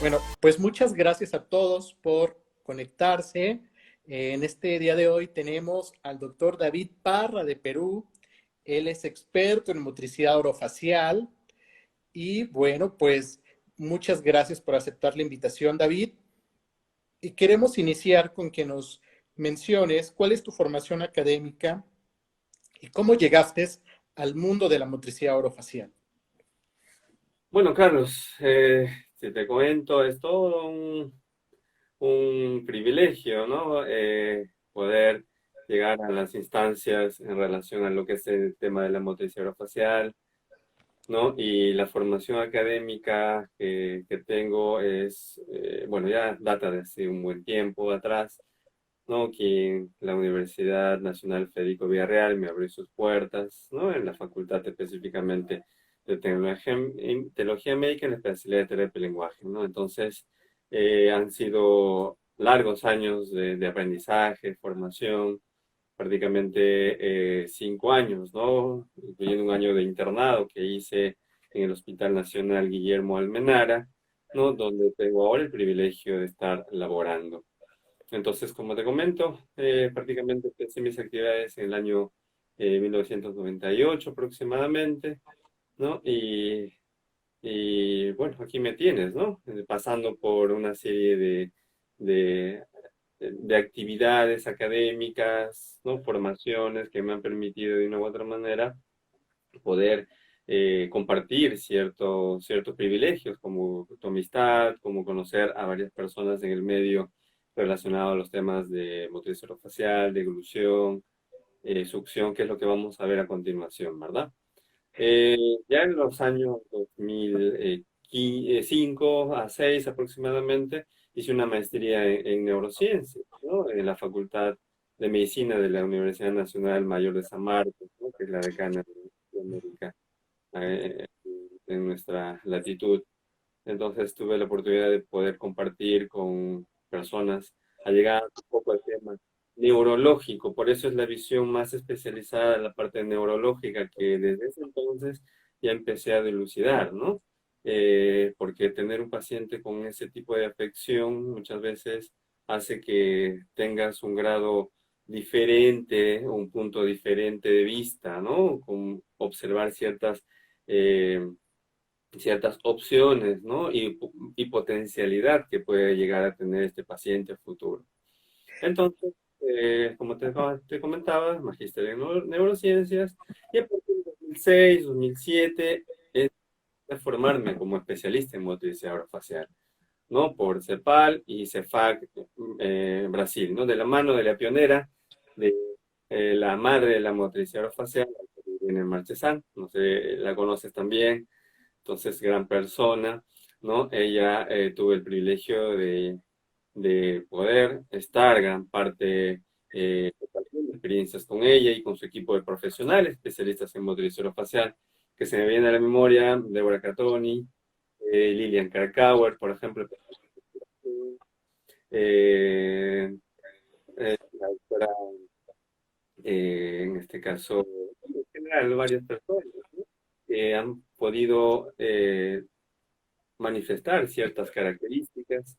Bueno, pues muchas gracias a todos por conectarse. En este día de hoy tenemos al doctor David Parra de Perú. Él es experto en motricidad orofacial. Y bueno, pues muchas gracias por aceptar la invitación, David. Y queremos iniciar con que nos menciones cuál es tu formación académica y cómo llegaste al mundo de la motricidad orofacial. Bueno, Carlos, si te comento, es todo un privilegio, ¿no? Poder llegar a las instancias en relación a lo que es el tema de la motricidad facial, ¿no? Y la formación académica que tengo es, bueno, ya data de hace un buen tiempo atrás, ¿no? Que la Universidad Nacional Federico Villarreal me abrió sus puertas, ¿no? En la facultad específicamente de Teología Médica en la especialidad de terapia del lenguaje, ¿no? Entonces, han sido largos años de aprendizaje, formación, prácticamente 5 años, ¿no? Incluyendo un año de internado que hice en el Hospital Nacional Guillermo Almenara, ¿no? Donde tengo ahora el privilegio de estar laborando. Entonces, como te comento, prácticamente empecé mis actividades en el año 1998 aproximadamente, ¿no? Y bueno, aquí me tienes, ¿no? Pasando por una serie de, de actividades académicas, ¿no? Formaciones que me han permitido de una u otra manera poder compartir ciertos privilegios, como tu amistad, como conocer a varias personas en el medio relacionado a los temas de motricidad orofacial, deglución, succión, que es lo que vamos a ver a continuación, ¿verdad? Eh, ya en los años 2005 a 6 aproximadamente, hice una maestría en neurociencias, ¿no? En la Facultad de Medicina de la Universidad Nacional Mayor de San Marcos, ¿no? Que es la decana de América, eh, en nuestra latitud. Entonces tuve la oportunidad de poder compartir con personas allegadas un poco al tema neurológico. Por eso es la visión más especializada en la parte neurológica que desde ese entonces ya empecé a dilucidar, ¿no? Porque tener un paciente con ese tipo de afección muchas veces hace que tengas un grado diferente, un punto diferente de vista, ¿no? Con observar eh, ciertas opciones, ¿no? Y potencialidad que puede llegar a tener este paciente a futuro. Entonces, como te comentaba, magíster en neurociencias, y a partir de 2006, 2007, a formarme como especialista en motricidad orofacial, ¿no? Por CEPAL y CEFAC Brasil, ¿no? De la mano de la pionera, de la madre de la motricidad orofacial, Irene Marchesán, no sé, la conoces también, entonces gran persona, ¿no? Ella tuvo el privilegio de poder estar gran parte compartiendo experiencias con ella y con su equipo de profesionales, especialistas en motricidad facial, que se me viene a la memoria, Deborah Catoni, Lilian Krakauer, por ejemplo, eh, la doctora, en este caso, en general, varias personas, ¿no? Que han podido manifestar ciertas características,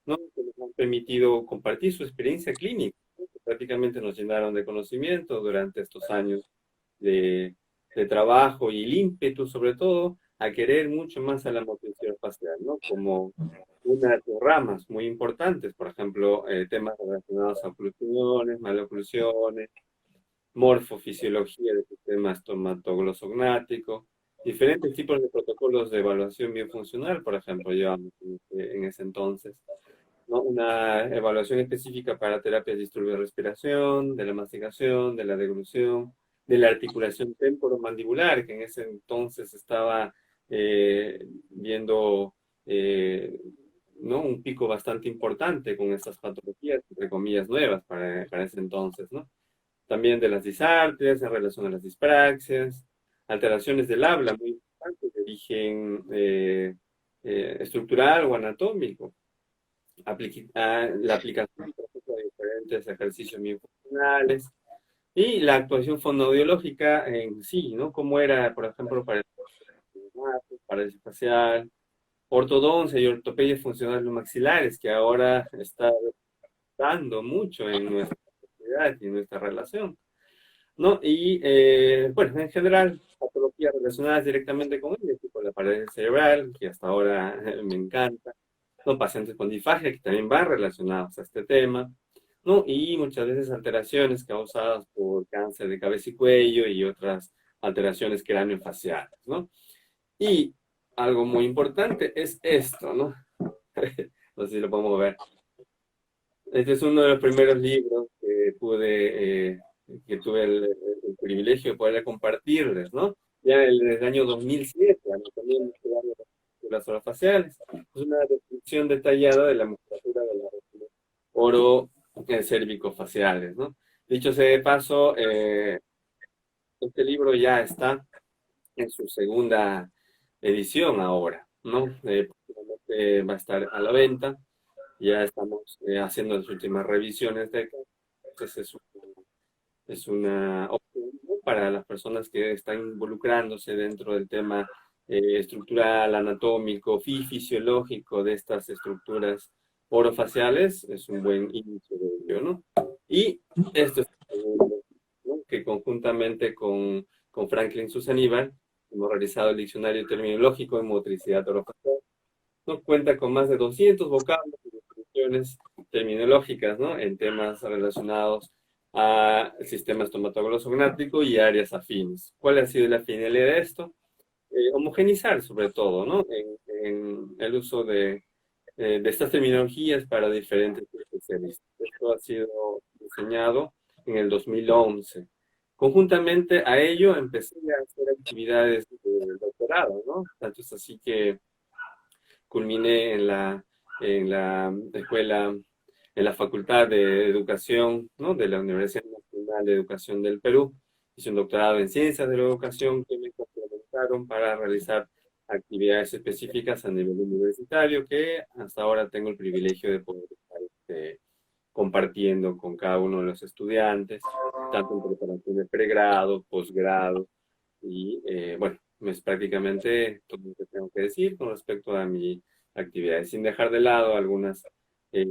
¿no? Que nos han permitido compartir su experiencia clínica, ¿no? Que prácticamente nos llenaron de conocimiento durante estos años de, de trabajo y el ímpetu, sobre todo, a querer mucho más a la motricidad facial, ¿no? Como una de sus ramas muy importantes, por ejemplo, temas relacionados a oclusiones, maloclusiones, morfofisiología del sistema estomatoglossognático, diferentes tipos de protocolos de evaluación biofuncional, por ejemplo, llevamos en ese entonces, ¿no? Una evaluación específica para terapias de disturbios de respiración, de la masticación, de la deglución, de la articulación temporomandibular, que en ese entonces estaba viendo ¿no? Un pico bastante importante con estas patologías, entre comillas, nuevas para ese entonces, ¿no? También de las disartrias en relación a las dispraxias, alteraciones del habla muy importantes de origen estructural o anatómico, la aplicación por ejemplo, de diferentes ejercicios miofuncionales y la actuación fonoaudiológica en sí, ¿no? Como era, por ejemplo, para el parálisis facial ortodoncia y ortopedia funcional maxilares, que ahora está dando mucho en nuestra sociedad y en nuestra relación, ¿no? Y, bueno, en general, patologías relacionadas directamente con ello, tipo la parálisis cerebral, que hasta ahora me encanta, ¿no? Pacientes con disfagia, que también van relacionados a este tema, ¿no? Y muchas veces alteraciones causadas por cáncer de cabeza y cuello y otras alteraciones craneofaciales, ¿no? Y algo muy importante es esto, ¿no? No sé si lo podemos ver. Este es uno de los primeros libros que tuve el privilegio de poder compartirles, ¿no? Ya desde el año 2007, Anatomía Muscular de las Estructuras Orofaciales. Es una descripción detallada de la musculatura de la región oro cérvico-faciales, ¿no? Dicho sea de paso, este libro ya está en su segunda edición ahora, ¿no? Próximamente va a estar a la venta. Ya estamos haciendo las últimas revisiones de acá. Entonces es una opción, ¿no? Para las personas que están involucrándose dentro del tema estructural, anatómico, fisiológico de estas estructuras orofaciales. Es un buen inicio de ello, ¿no? Y esto es el segundo, ¿no? Que conjuntamente con Franklin Susaníbal hemos realizado el diccionario terminológico en motricidad orofacial. ¿No? Cuenta con más de 200 vocablos y definiciones terminológicas, ¿no? En temas relacionados al sistema estomatoglossognático y áreas afines. ¿Cuál ha sido la finalidad de esto? Homogenizar sobre todo, ¿no? En el uso de estas terminologías para diferentes especialistas. Esto ha sido diseñado en el 2011. Conjuntamente a ello empecé a hacer actividades de doctorado, ¿no? Tanto es así que culminé en la escuela, en la Facultad de Educación, ¿no? De la Universidad Nacional de Educación del Perú. Hice un doctorado en Ciencias de la Educación que me complementaron para realizar actividades específicas a nivel universitario que hasta ahora tengo el privilegio de poder estar compartiendo con cada uno de los estudiantes, tanto en preparación de pregrado, posgrado, y bueno, es prácticamente todo lo que tengo que decir con respecto a mi actividad, sin dejar de lado eh,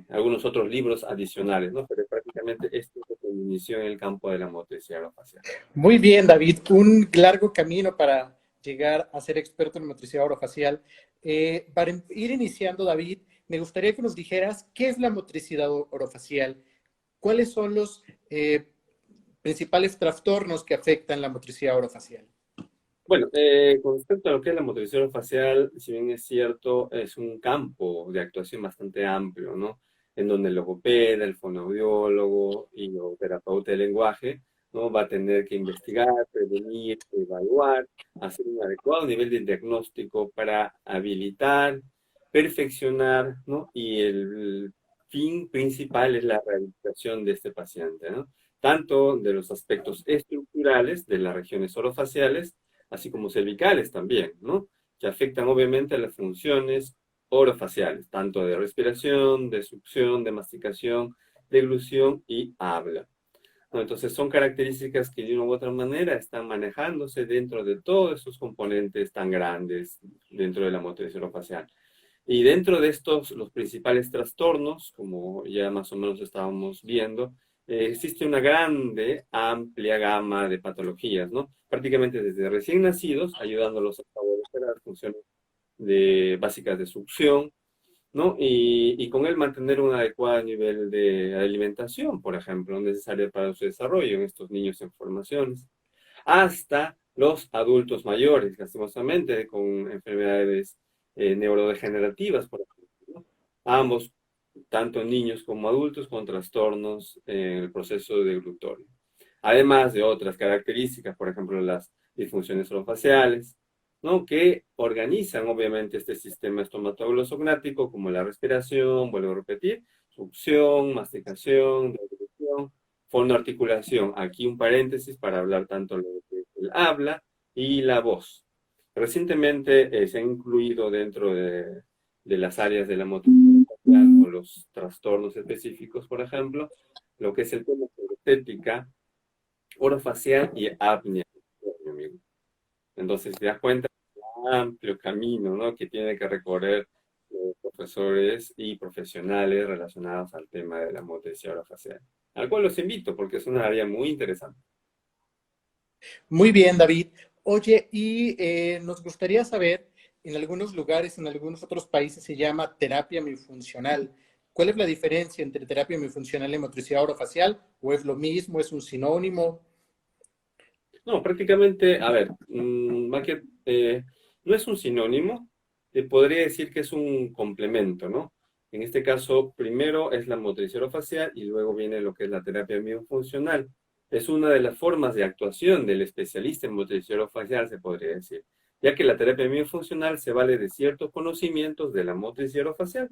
algunos otros libros adicionales, ¿no? Pero prácticamente esto es lo que inició en el campo de la motricidad orofacial. Muy bien, David. Un largo camino para llegar a ser experto en motricidad orofacial. Para ir iniciando, David, me gustaría que nos dijeras qué es la motricidad orofacial, cuáles son los principales trastornos que afectan la motricidad orofacial. Bueno, con respecto a lo que es la motricidad facial, si bien es cierto, es un campo de actuación bastante amplio, ¿no? En donde el logopeda, el fonoaudiólogo y el terapeuta del lenguaje, ¿no? Va a tener que investigar, prevenir, evaluar, hacer un adecuado nivel de diagnóstico para habilitar, perfeccionar, ¿no? Y el fin principal es la rehabilitación de este paciente, ¿no? Tanto de los aspectos estructurales de las regiones orofaciales, así como cervicales también, ¿no? Que afectan obviamente a las funciones orofaciales, tanto de respiración, de succión, de masticación, deglución y habla, ¿no? Entonces son características que de una u otra manera están manejándose dentro de todos esos componentes tan grandes dentro de la motricidad orofacial. Y dentro de estos, los principales trastornos, como ya más o menos estábamos viendo, existe una grande, amplia gama de patologías, ¿no? Prácticamente desde recién nacidos, ayudándolos a favorecer las funciones básicas de succión, ¿no? Y con él mantener un adecuado nivel de alimentación, por ejemplo, necesaria para su desarrollo en estos niños en formaciones, hasta los adultos mayores, lastimosamente, con enfermedades neurodegenerativas, por ejemplo, ¿no? Ambos, tanto niños como adultos, con trastornos en el proceso de deglutorio. Además de otras características, por ejemplo, las disfunciones orofaciales, ¿no? Que organizan obviamente este sistema estomatoglossognático, como la respiración, vuelvo a repetir, succión, masticación, deglución, fonoarticulación. Aquí un paréntesis para hablar tanto lo que es el habla y la voz. Recientemente se ha incluido dentro de las áreas de la motricidad facial o los trastornos específicos, por ejemplo, lo que es el tema de estética, orofacial y apnea, mi amigo. Entonces te das cuenta, amplio camino, ¿no? Que tiene que recorrer profesores y profesionales relacionados al tema de la motricidad orofacial, al cual los invito porque es una área muy interesante. Muy bien, David. Oye, y nos gustaría saber, en algunos lugares, en algunos otros países se llama terapia miofuncional. ¿Cuál es la diferencia entre terapia miofuncional y motricidad orofacial? ¿O es lo mismo? ¿Es un sinónimo? No, prácticamente, a ver, más que, no es un sinónimo, te podría decir que es un complemento, ¿no? En este caso, primero es la motricidad orofacial y luego viene lo que es la terapia miofuncional. Es una de las formas de actuación del especialista en motricidad orofacial, se podría decir, ya que la terapia miofuncional se vale de ciertos conocimientos de la motricidad orofacial,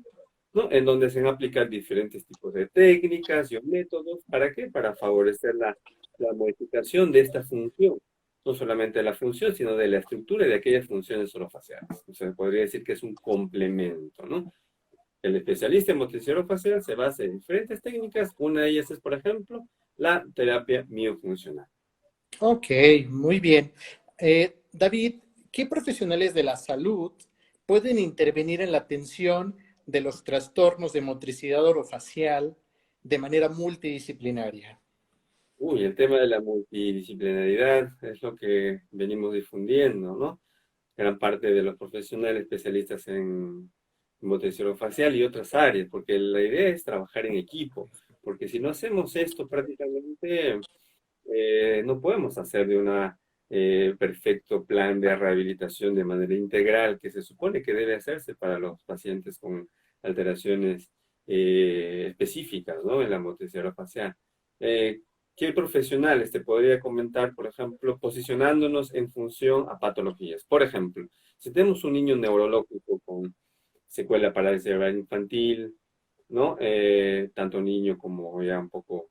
¿no? En donde se van a aplicar diferentes tipos de técnicas y o métodos. ¿Para qué? Para favorecer la modificación de esta función. No solamente de la función, sino de la estructura y de aquellas funciones orofaciales. O sea, podría decir que es un complemento, ¿no? El especialista en motricidad orofacial se basa en diferentes técnicas. Una de ellas es, por ejemplo, la terapia miofuncional. Ok, muy bien. David, ¿qué profesionales de la salud pueden intervenir en la atención de los trastornos de motricidad orofacial de manera multidisciplinaria? Uy, el tema de la multidisciplinaridad es lo que venimos difundiendo, ¿no? Gran parte de los profesionales especialistas en motricidad facial y otras áreas, porque la idea es trabajar en equipo, porque si no hacemos esto prácticamente no podemos hacer de un perfecto plan de rehabilitación de manera integral que se supone que debe hacerse para los pacientes con alteraciones específicas, ¿no? En la motricidad facial. Eh, ¿Qué profesionales te podría comentar, por ejemplo, posicionándonos en función a patologías? Por ejemplo, si tenemos un niño neurológico con secuela parálisis cerebral infantil, ¿no? Tanto niño como ya un poco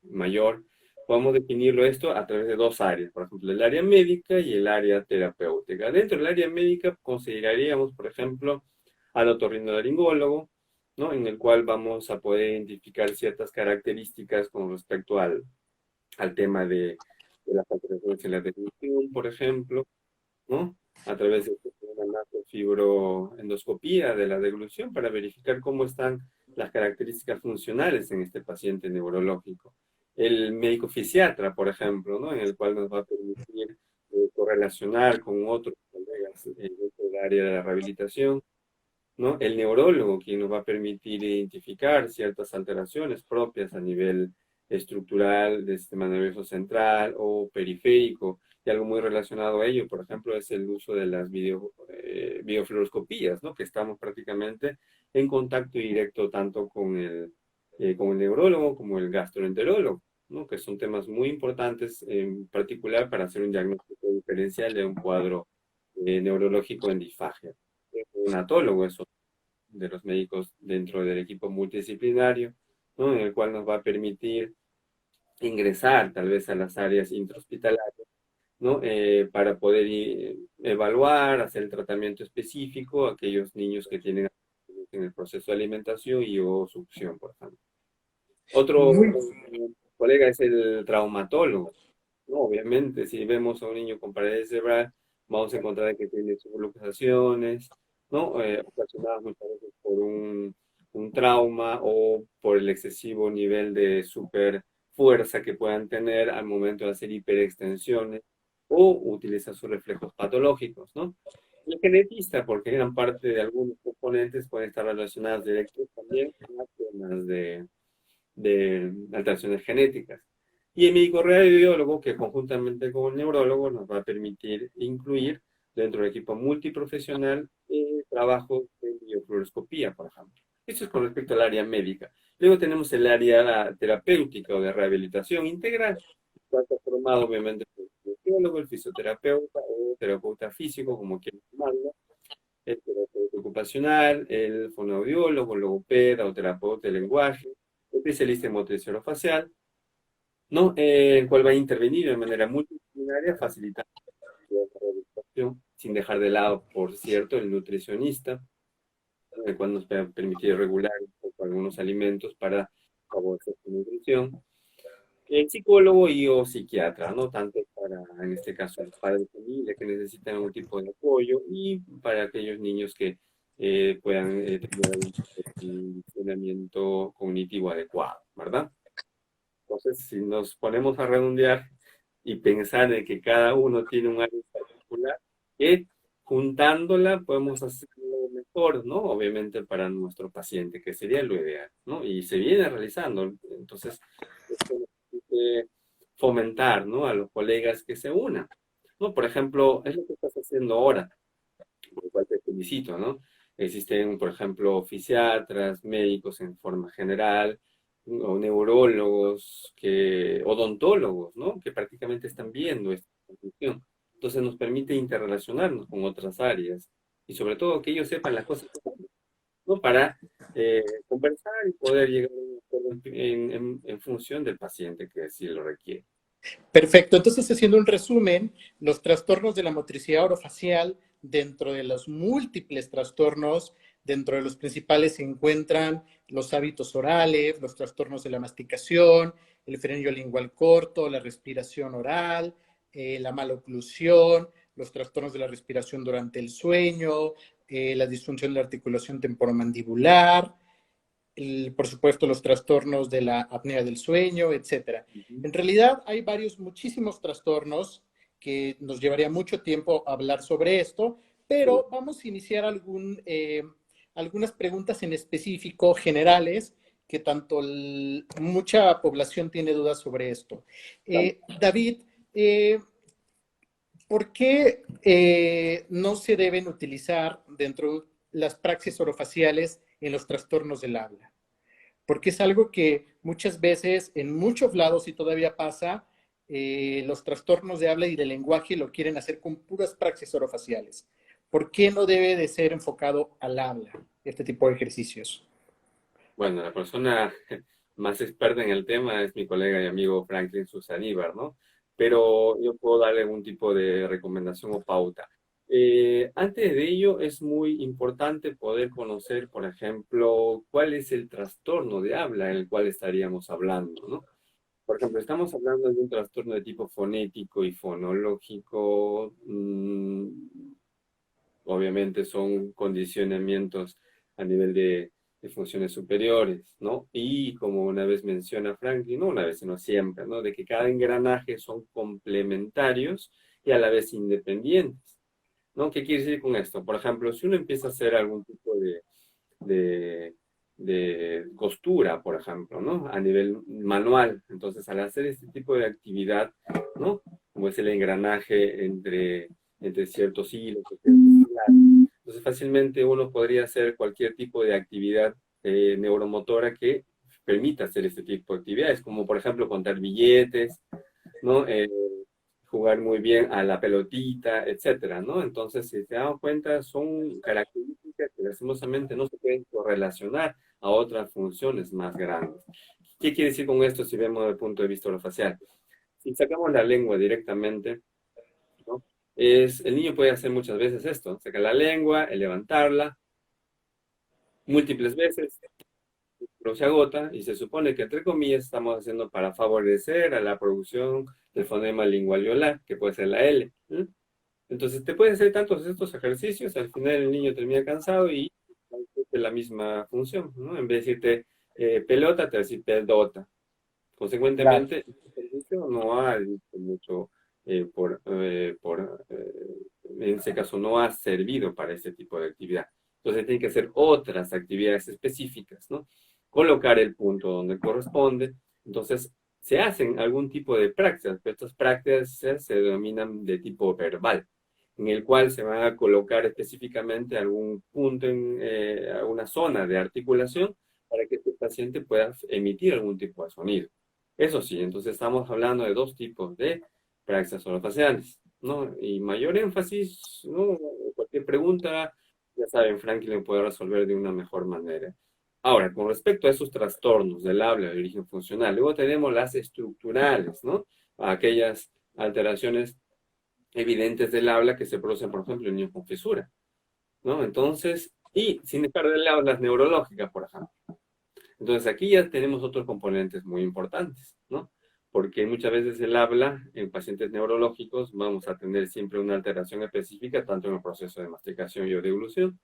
mayor, podemos definirlo esto a través de dos áreas, por ejemplo, el área médica y el área terapéutica. Dentro del área médica consideraríamos, por ejemplo, al otorrinolaringólogo, ¿no? En el cual vamos a poder identificar ciertas características con respecto al tema de las alteraciones en la definición, por ejemplo, ¿no? A través de una fibroendoscopía de la deglución para verificar cómo están las características funcionales en este paciente neurológico. El médico fisiatra, por ejemplo, ¿no? En el cual nos va a permitir correlacionar con otros colegas dentro del área de la rehabilitación, ¿no? El neurólogo, quien nos va a permitir identificar ciertas alteraciones propias a nivel estructural del sistema nervioso central o periférico, y algo muy relacionado a ello, por ejemplo, es el uso de las biofluoroscopías, ¿no? Que estamos prácticamente en contacto directo tanto con el neurólogo como el gastroenterólogo, ¿no? Que son temas muy importantes, en particular para hacer un diagnóstico diferencial de un cuadro neurológico en disfagia. Un atólogo es de los médicos dentro del equipo multidisciplinario, ¿no? En el cual nos va a permitir ingresar tal vez a las áreas intrahospitalarias, ¿no? Para poder evaluar, hacer el tratamiento específico a aquellos niños que tienen en el proceso de alimentación y o succión, por ejemplo. Otro Muy, colega es el traumatólogo, ¿no? Obviamente, si vemos a un niño con parálisis cerebral, vamos a encontrar que tiene subluxaciones, ¿no? Ocasionadas muchas veces por un trauma o por el excesivo nivel de super fuerza que puedan tener al momento de hacer hiperextensiones o utilizar sus reflejos patológicos, ¿no? El genetista, porque gran parte de algunos componentes pueden estar relacionados directos también con las temas de alteraciones genéticas. Y el médico radiólogo, que conjuntamente con el neurólogo nos va a permitir incluir dentro del equipo multiprofesional trabajos de biofluoroscopía, por ejemplo. Eso es con respecto al área médica. Luego tenemos el área terapéutica o de rehabilitación integral, que está formado obviamente por el kinesiólogo, el fisioterapeuta o terapeuta físico, como quieran llamarlo, el terapeuta ocupacional, el fonoaudiólogo, logopeda o terapeuta de lenguaje, especialista en motricidad facial, ¿no? El cual va a intervenir de manera multidisciplinaria, facilitando la rehabilitación, sin dejar de lado, por cierto, el nutricionista, el cual nos va a permitir regular un poco algunos alimentos para favorecer su nutrición. El psicólogo y o psiquiatra, ¿no? Tanto para, en este caso, los padres de familia que necesitan algún tipo de apoyo y para aquellos niños que puedan tener algún tipo de funcionamiento cognitivo adecuado, ¿verdad? Entonces, si nos ponemos a redondear y pensar en que cada uno tiene un área particular, que juntándola podemos hacerlo mejor, ¿no? Obviamente para nuestro paciente, que sería lo ideal, ¿no? Y se viene realizando. Entonces, esto necesita fomentar, ¿no? A los colegas que se unan, ¿no? Por ejemplo, es lo que estás haciendo ahora, por lo cual te felicito, ¿no? Existen, por ejemplo, fisiatras, médicos en forma general, o neurólogos, odontólogos, ¿no? Que prácticamente están viendo esta condición. Entonces nos permite interrelacionarnos con otras áreas y sobre todo que ellos sepan las cosas, ¿no? Para conversar y poder llegar a un acuerdo en función del paciente que así lo requiere. Perfecto. Entonces, haciendo un resumen, los trastornos de la motricidad orofacial, dentro de los múltiples trastornos, dentro de los principales se encuentran los hábitos orales, los trastornos de la masticación, el frenillo lingual corto, la respiración oral, la maloclusión, los trastornos de la respiración durante el sueño, la disfunción de la articulación temporomandibular, por supuesto, los trastornos de la apnea del sueño, etcétera. Ujú. En realidad hay muchísimos trastornos que nos llevaría mucho tiempo hablar sobre esto, Sí, pero vamos a iniciar algunas preguntas en específico generales que mucha población tiene dudas sobre esto. vale. David, eh, ¿por qué no se deben utilizar dentro de las praxias orofaciales en los trastornos del habla? Porque es algo que muchas veces en muchos lados y todavía pasa, los trastornos de habla y de lenguaje lo quieren hacer con puras praxias orofaciales. ¿Por qué no debe de ser enfocado al habla este tipo de ejercicios? Bueno, la persona más experta en el tema es mi colega y amigo Franklin Susaníbar, ¿no? Pero yo puedo darle algún tipo de recomendación o pauta. Antes de ello, es muy importante poder conocer, por ejemplo, cuál es el trastorno de habla en el cual estaríamos hablando, ¿no? Por ejemplo, estamos hablando de un trastorno de tipo fonético y fonológico. Obviamente son condicionamientos a nivel de funciones superiores, ¿no? Y como una vez menciona Franklin, no una vez, sino siempre, ¿no? De que cada engranaje son complementarios y a la vez independientes, ¿no? ¿Qué quiere decir con esto? Por ejemplo, si uno empieza a hacer algún tipo de, de costura, por ejemplo, ¿no? A nivel manual, entonces al hacer este tipo de actividad, ¿no? Como es el engranaje entre ciertos hilos, entonces fácilmente uno podría hacer cualquier tipo de actividad neuromotora que permita hacer este tipo de actividades, como por ejemplo contar billetes, ¿no? Jugar muy bien a la pelotita, etcétera, ¿no? Entonces, si te das cuenta, son características que lastimosamente no se pueden correlacionar a otras funciones más grandes. ¿Qué quiere decir con esto si vemos desde el punto de vista orofacial? Si sacamos la lengua directamente, ¿no? El niño puede hacer muchas veces esto, sacar la lengua, el levantarla múltiples veces, pero se agota y se supone que entre comillas estamos haciendo para favorecer a la producción del fonema lingual que puede ser la L. ¿Eh? Entonces te pueden hacer tantos estos ejercicios, al final el niño termina cansado y de la misma función, ¿no? En vez de decirte pelota, te va a decir pelota. Claro. Consecuentemente, este ejercicio no ha visto mucho en ese caso no ha servido para este tipo de actividad. Entonces tiene que hacer otras actividades específicas, ¿no? Colocar el punto donde corresponde. Entonces se hacen algún tipo de prácticas, pero estas prácticas se denominan de tipo verbal, en el cual se va a colocar específicamente algún punto en alguna zona de articulación para que este paciente pueda emitir algún tipo de sonido. Eso sí, entonces estamos hablando de dos tipos de prácticas orofaciales, ¿no? Y mayor énfasis, ¿no? Cualquier pregunta, ya saben, Franklin lo puede resolver de una mejor manera. Ahora, con respecto a esos trastornos del habla de origen funcional, luego tenemos las estructurales, ¿no? Aquellas alteraciones evidentes del habla que se producen, por ejemplo, en niños con fisura, ¿no? Entonces, y sin dejar de lado las neurológicas, por ejemplo. Entonces aquí ya tenemos otros componentes muy importantes, ¿no? porque muchas veces el habla en pacientes neurológicos vamos a tener siempre una alteración específica, tanto en el proceso de masticación y o deglución,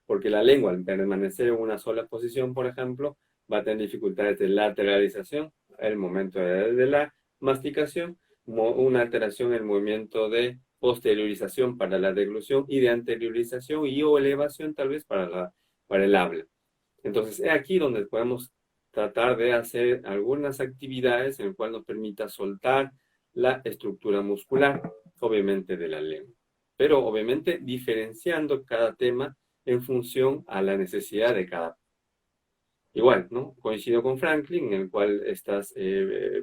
porque la lengua, al permanecer en una sola posición, por ejemplo, va a tener dificultades de lateralización el momento de la masticación, una alteración en el movimiento de posteriorización para la deglución y de anteriorización y o elevación tal vez para el habla. Entonces, es aquí donde podemos tratar de hacer algunas actividades en las cuales nos permita soltar la estructura muscular, obviamente de la lengua, pero obviamente diferenciando cada tema en función a la necesidad de cada. Igual, ¿no? Coincido con Franklin, en el cual estas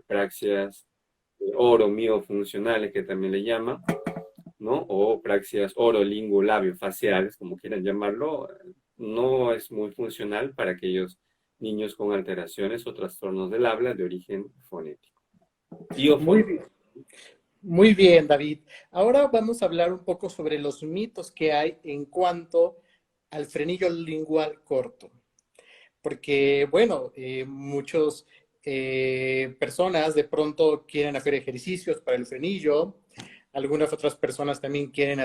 praxias oromiofuncionales, que también le llama, ¿no? O praxias orolingo-labio-faciales, como quieran llamarlo, no es muy funcional para aquellos niños con alteraciones o trastornos del habla de origen fonético. Muy bien. Muy bien, David. Ahora vamos a hablar un poco sobre los mitos que hay en cuanto al frenillo lingual corto. Porque, bueno, muchas personas de pronto quieren hacer ejercicios para el frenillo, algunas otras personas también quieren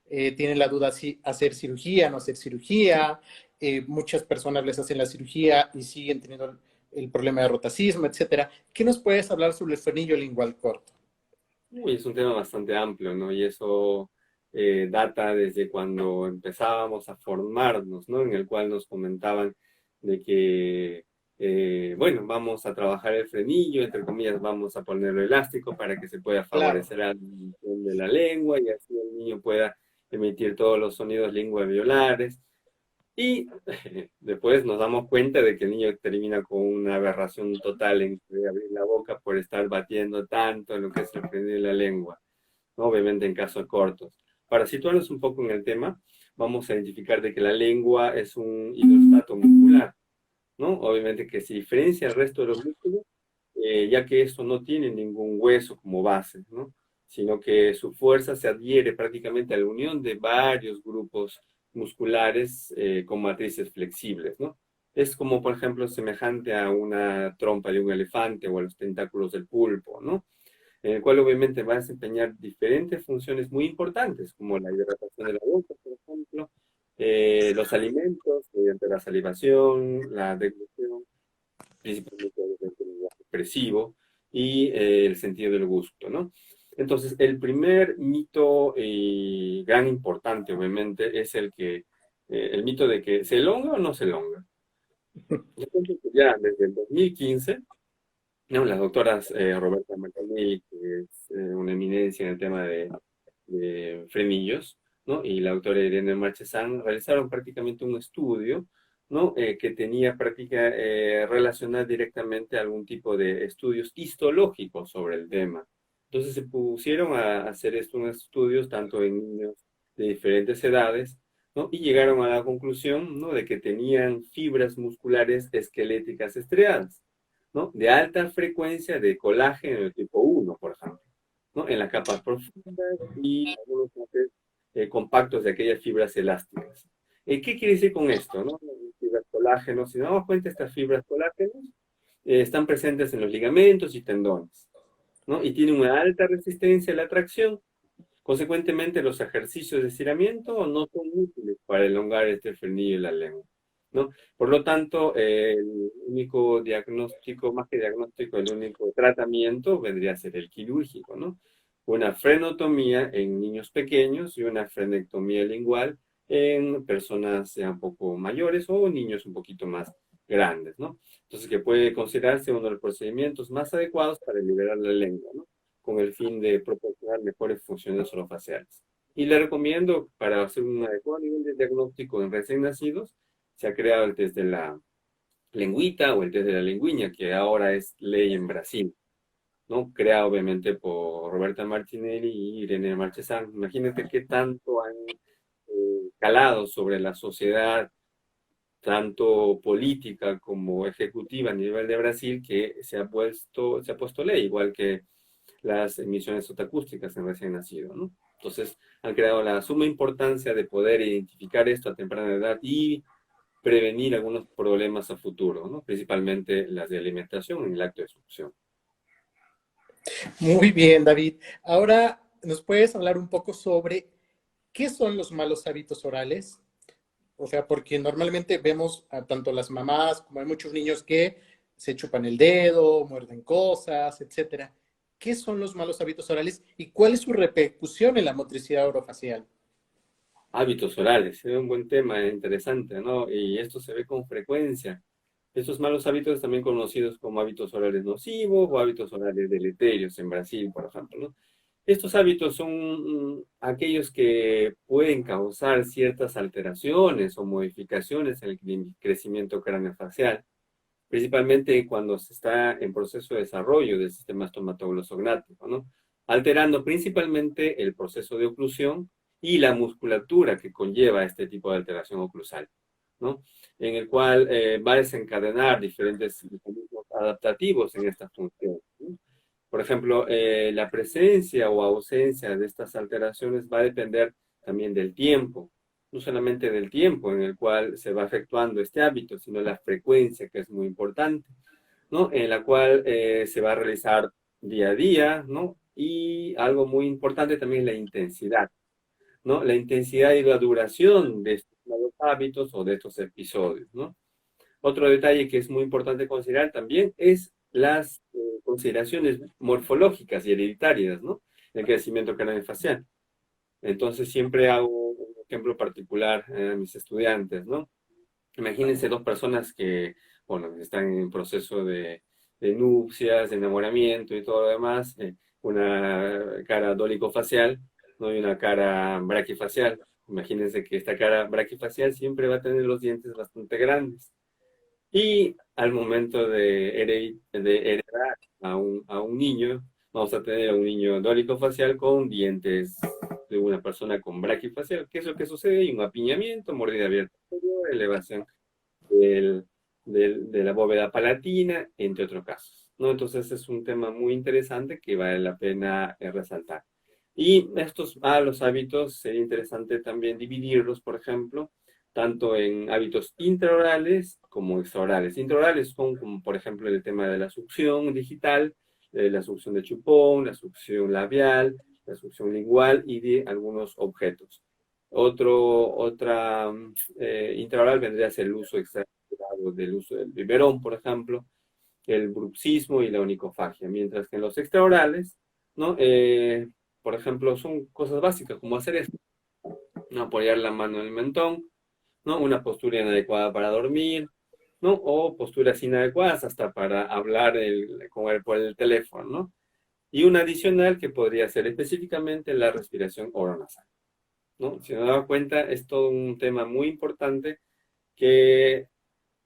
tienen la duda si hacer cirugía, no hacer cirugía, muchas personas les hacen la cirugía y siguen teniendo el problema de rotacismo, etcétera. ¿Qué nos puedes hablar sobre el frenillo lingual corto? Uy, es un tema bastante amplio, ¿no? Y eso data desde cuando empezábamos a formarnos, ¿no? En el cual nos comentaban de que, bueno, vamos a trabajar el frenillo, entre comillas, vamos a ponerlo elástico para que se pueda Claro. favorecer a la emisión de la lengua y así el niño pueda emitir todos los sonidos lingüe-alveolares. Y después nos damos cuenta de que el niño termina con una aberración total en abrir la boca por estar batiendo tanto en lo que es el frenillo de la lengua, ¿no? Obviamente en casos cortos. Para situarnos un poco en el tema, vamos a identificar de que la lengua es un hidrostato muscular, ¿no? Obviamente que se diferencia del resto de los músculos, ya que esto no tiene ningún hueso como base, ¿no? Sino que su fuerza se adhiere prácticamente a la unión de varios grupos musculares con matrices flexibles, ¿no? Es como, por ejemplo, semejante a una trompa de un elefante o a los tentáculos del pulpo, ¿no? En el cual obviamente va a desempeñar diferentes funciones muy importantes, como la hidratación de la boca, por ejemplo, los alimentos, mediante la salivación, la deglución, principalmente obviamente el lenguaje expresivo y el sentido del gusto, ¿no? Entonces, el primer mito y gran importante, obviamente, es el mito de que se elonga o no se elonga. Yo creo que ya desde el 2015, ¿no? Las doctoras Roberta Martinelli, que es una eminencia en el tema de frenillos, ¿no? Y la doctora Irene Marchesán realizaron prácticamente un estudio, ¿no? Que tenía práctica relacionada directamente a algún tipo de estudios histológicos sobre el tema. Entonces se pusieron a hacer estos estudios tanto en niños de diferentes edades, ¿no? Y llegaron a la conclusión, ¿no? De que tenían fibras musculares esqueléticas estriadas, ¿no? De alta frecuencia de colágeno de tipo 1, por ejemplo, ¿no? En las capas profundas y algunos bloques compactos de aquellas fibras elásticas. ¿Qué quiere decir con esto, no? Fibras colágeno, si nos damos cuenta, estas fibras colágenos están presentes en los ligamentos y tendones, ¿no? Y tienen una alta resistencia a la tracción. Consecuentemente, los ejercicios de estiramiento no son útiles para elongar este frenillo y la lengua, ¿no? Por lo tanto, el único diagnóstico, más que diagnóstico, el único tratamiento vendría a ser el quirúrgico, ¿no? Una frenotomía en niños pequeños y una frenectomía lingual en personas ya un poco mayores o niños un poquito más grandes, ¿no? Entonces, que puede considerarse uno de los procedimientos más adecuados para liberar la lengua, ¿no? Con el fin de proporcionar mejores funciones orofaciales. Y le recomiendo, para hacer un adecuado nivel de diagnóstico en recién nacidos, se ha creado el test de la lengüita o el test de la lengüiña, que ahora es ley en Brasil, ¿no? Creado obviamente por Roberta Martinelli y Irene Marchesán. Imagínate qué tanto han calado sobre la sociedad, tanto política como ejecutiva a nivel de Brasil, que se ha puesto ley, igual que las emisiones acústicas en recién nacido, ¿no? Entonces, han creado la suma importancia de poder identificar esto a temprana edad y prevenir algunos problemas a futuro, ¿no? Principalmente las de alimentación en el acto de succión. Muy bien, David. Ahora, ¿nos puedes hablar un poco sobre qué son los malos hábitos orales? O sea, porque normalmente vemos a tanto las mamás como hay muchos niños que se chupan el dedo, muerden cosas, etcétera. ¿Qué son los malos hábitos orales y cuál es su repercusión en la motricidad orofacial? Hábitos orales, es un buen tema, interesante, ¿no? Y esto se ve con frecuencia. Estos malos hábitos también conocidos como hábitos orales nocivos o hábitos orales deleterios en Brasil, por ejemplo, ¿no? Estos hábitos son aquellos que pueden causar ciertas alteraciones o modificaciones en el crecimiento craneofacial, principalmente cuando se está en proceso de desarrollo del sistema estomatoglossognático, ¿no? Alterando principalmente el proceso de oclusión y la musculatura que conlleva este tipo de alteración oclusal, ¿no? En el cual va a desencadenar diferentes mecanismos adaptativos en esta función, ¿no? Por ejemplo, la presencia o ausencia de estas alteraciones va a depender también del tiempo, no solamente del tiempo en el cual se va efectuando este hábito, sino la frecuencia, que es muy importante, ¿no? En la cual se va a realizar día a día, ¿no? Y algo muy importante también es la intensidad, ¿no? La intensidad y la duración de estos nuevos hábitos o de estos episodios, ¿no? Otro detalle que es muy importante considerar también es las consideraciones morfológicas y hereditarias, ¿no? El crecimiento craneofacial. Entonces siempre hago un ejemplo particular a mis estudiantes, ¿no? Imagínense dos personas que, bueno, están en proceso de nupcias, de enamoramiento y todo lo demás, una cara dólico-facial, ¿no? Y una cara braquifacial. Imagínense que esta cara braquifacial siempre va a tener los dientes bastante grandes. Y al momento de heredar a un niño, vamos a tener a un niño dólico facial con dientes de una persona con braquifacial. ¿Qué es lo que sucede? Hay un apiñamiento, mordida abierta anterior, elevación del, de la bóveda palatina, entre otros casos, ¿no? Entonces es un tema muy interesante que vale la pena resaltar. Y estos malos hábitos sería interesante también dividirlos, por ejemplo, tanto en hábitos intraorales como extraorales. Intraorales son como, por ejemplo, el tema de la succión digital, la succión de chupón, la succión labial, la succión lingual y de algunos objetos. Otra intraoral vendría a ser el uso exagerado del uso del biberón, por ejemplo, el bruxismo y la onicofagia, mientras que en los extraorales, ¿no? Por ejemplo, son cosas básicas como hacer esto, ¿no? Apoyar la mano en el mentón, ¿no? Una postura inadecuada para dormir, ¿no? O posturas inadecuadas hasta para hablar por el teléfono, ¿no? Y una adicional que podría ser específicamente la respiración oronasal, ¿no? Si nos damos cuenta, es todo un tema muy importante que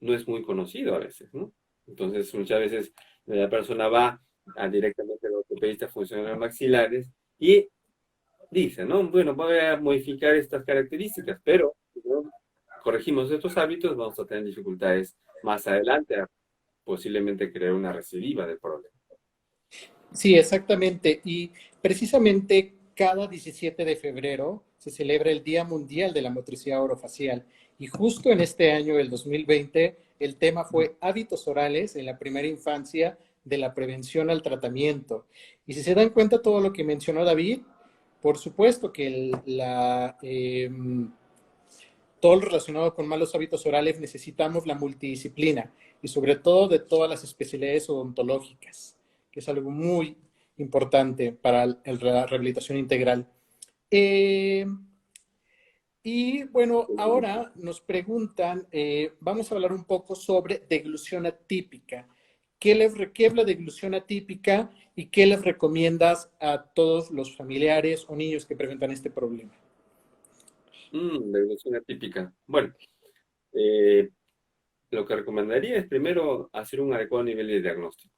no es muy conocido a veces, ¿no? Entonces, muchas veces la persona va directamente al ortopedista funcional maxilares y dice, ¿no? Bueno, voy a modificar estas características, pero si no corregimos estos hábitos, vamos a tener dificultades más adelante a posiblemente crear una recidiva del problema. Sí, exactamente. Y precisamente cada 17 de febrero se celebra el Día Mundial de la Motricidad Orofacial. Y justo en este año, el 2020, el tema fue hábitos orales en la primera infancia de la prevención al tratamiento. Y si se dan cuenta todo lo que mencionó David, por supuesto que todo lo relacionado con malos hábitos orales necesitamos la multidisciplina y sobre todo de todas las especialidades odontológicas, que es algo muy importante para la rehabilitación integral. Eh, y bueno, ahora nos preguntan, vamos a hablar un poco sobre deglución atípica. ¿Qué es la deglución atípica y qué les recomiendas a todos los familiares o niños que presentan este problema? Deglución atípica. Bueno, eh, lo que recomendaría es primero hacer un adecuado nivel de diagnóstico,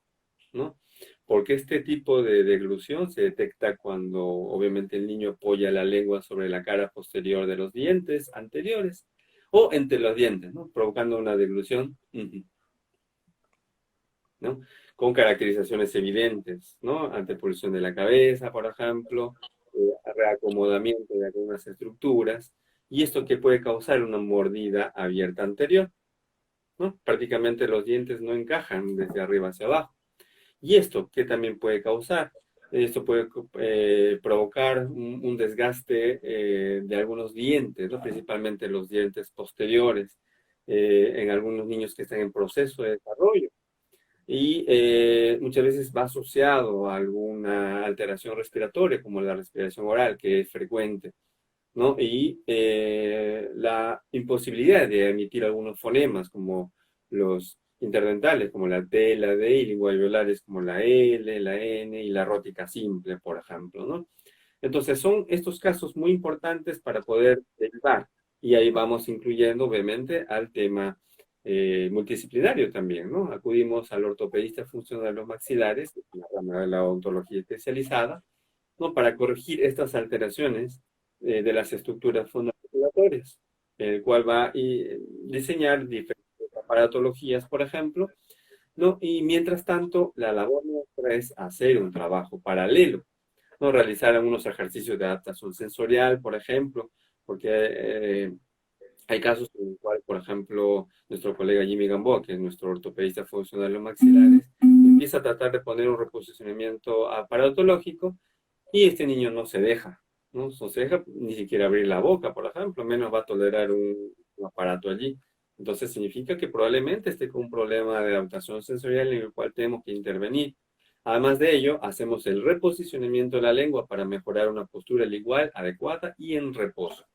¿no? Porque este tipo de deglución se detecta cuando obviamente el niño apoya la lengua sobre la cara posterior de los dientes anteriores o entre los dientes, ¿no? Provocando una deglución, ¿no? Con caracterizaciones evidentes, ¿no? Antepulsión de la cabeza, por ejemplo, reacomodamiento de algunas estructuras, y esto que puede causar una mordida abierta anterior, ¿no? Prácticamente los dientes no encajan desde arriba hacia abajo. ¿Y esto qué también puede causar? Esto puede provocar un desgaste de algunos dientes, ¿no? Principalmente los dientes posteriores, en algunos niños que están en proceso de desarrollo. Y muchas veces va asociado a alguna alteración respiratoria, como la respiración oral, que es frecuente, ¿no? Y la imposibilidad de emitir algunos fonemas, como los interdentales, como la T, la D, y lingoalveolares, como la L, la N y la rótica simple, por ejemplo, ¿no? Entonces, son estos casos muy importantes para poder derivar. Y ahí vamos incluyendo, obviamente, al tema multidisciplinario también, ¿no? Acudimos al ortopedista funcional de los maxilares, la rama de la odontología especializada, ¿no? Para corregir estas alteraciones de las estructuras fondoarticulatorias, el cual va a diseñar diferentes aparatologías, por ejemplo, ¿no? Y mientras tanto, la labor nuestra es hacer un trabajo paralelo, ¿no? Realizar algunos ejercicios de adaptación sensorial, por ejemplo, porque hay casos en los cuales, por ejemplo, nuestro colega Jimmy Gamboa, que es nuestro ortopedista funcional de los maxilares, empieza a tratar de poner un reposicionamiento aparatológico y este niño no se deja, ¿no? No se deja ni siquiera abrir la boca, por ejemplo, menos va a tolerar un aparato allí. Entonces significa que probablemente esté con un problema de adaptación sensorial en el cual tenemos que intervenir. Además de ello, hacemos el reposicionamiento de la lengua para mejorar una postura igual, adecuada y en reposo.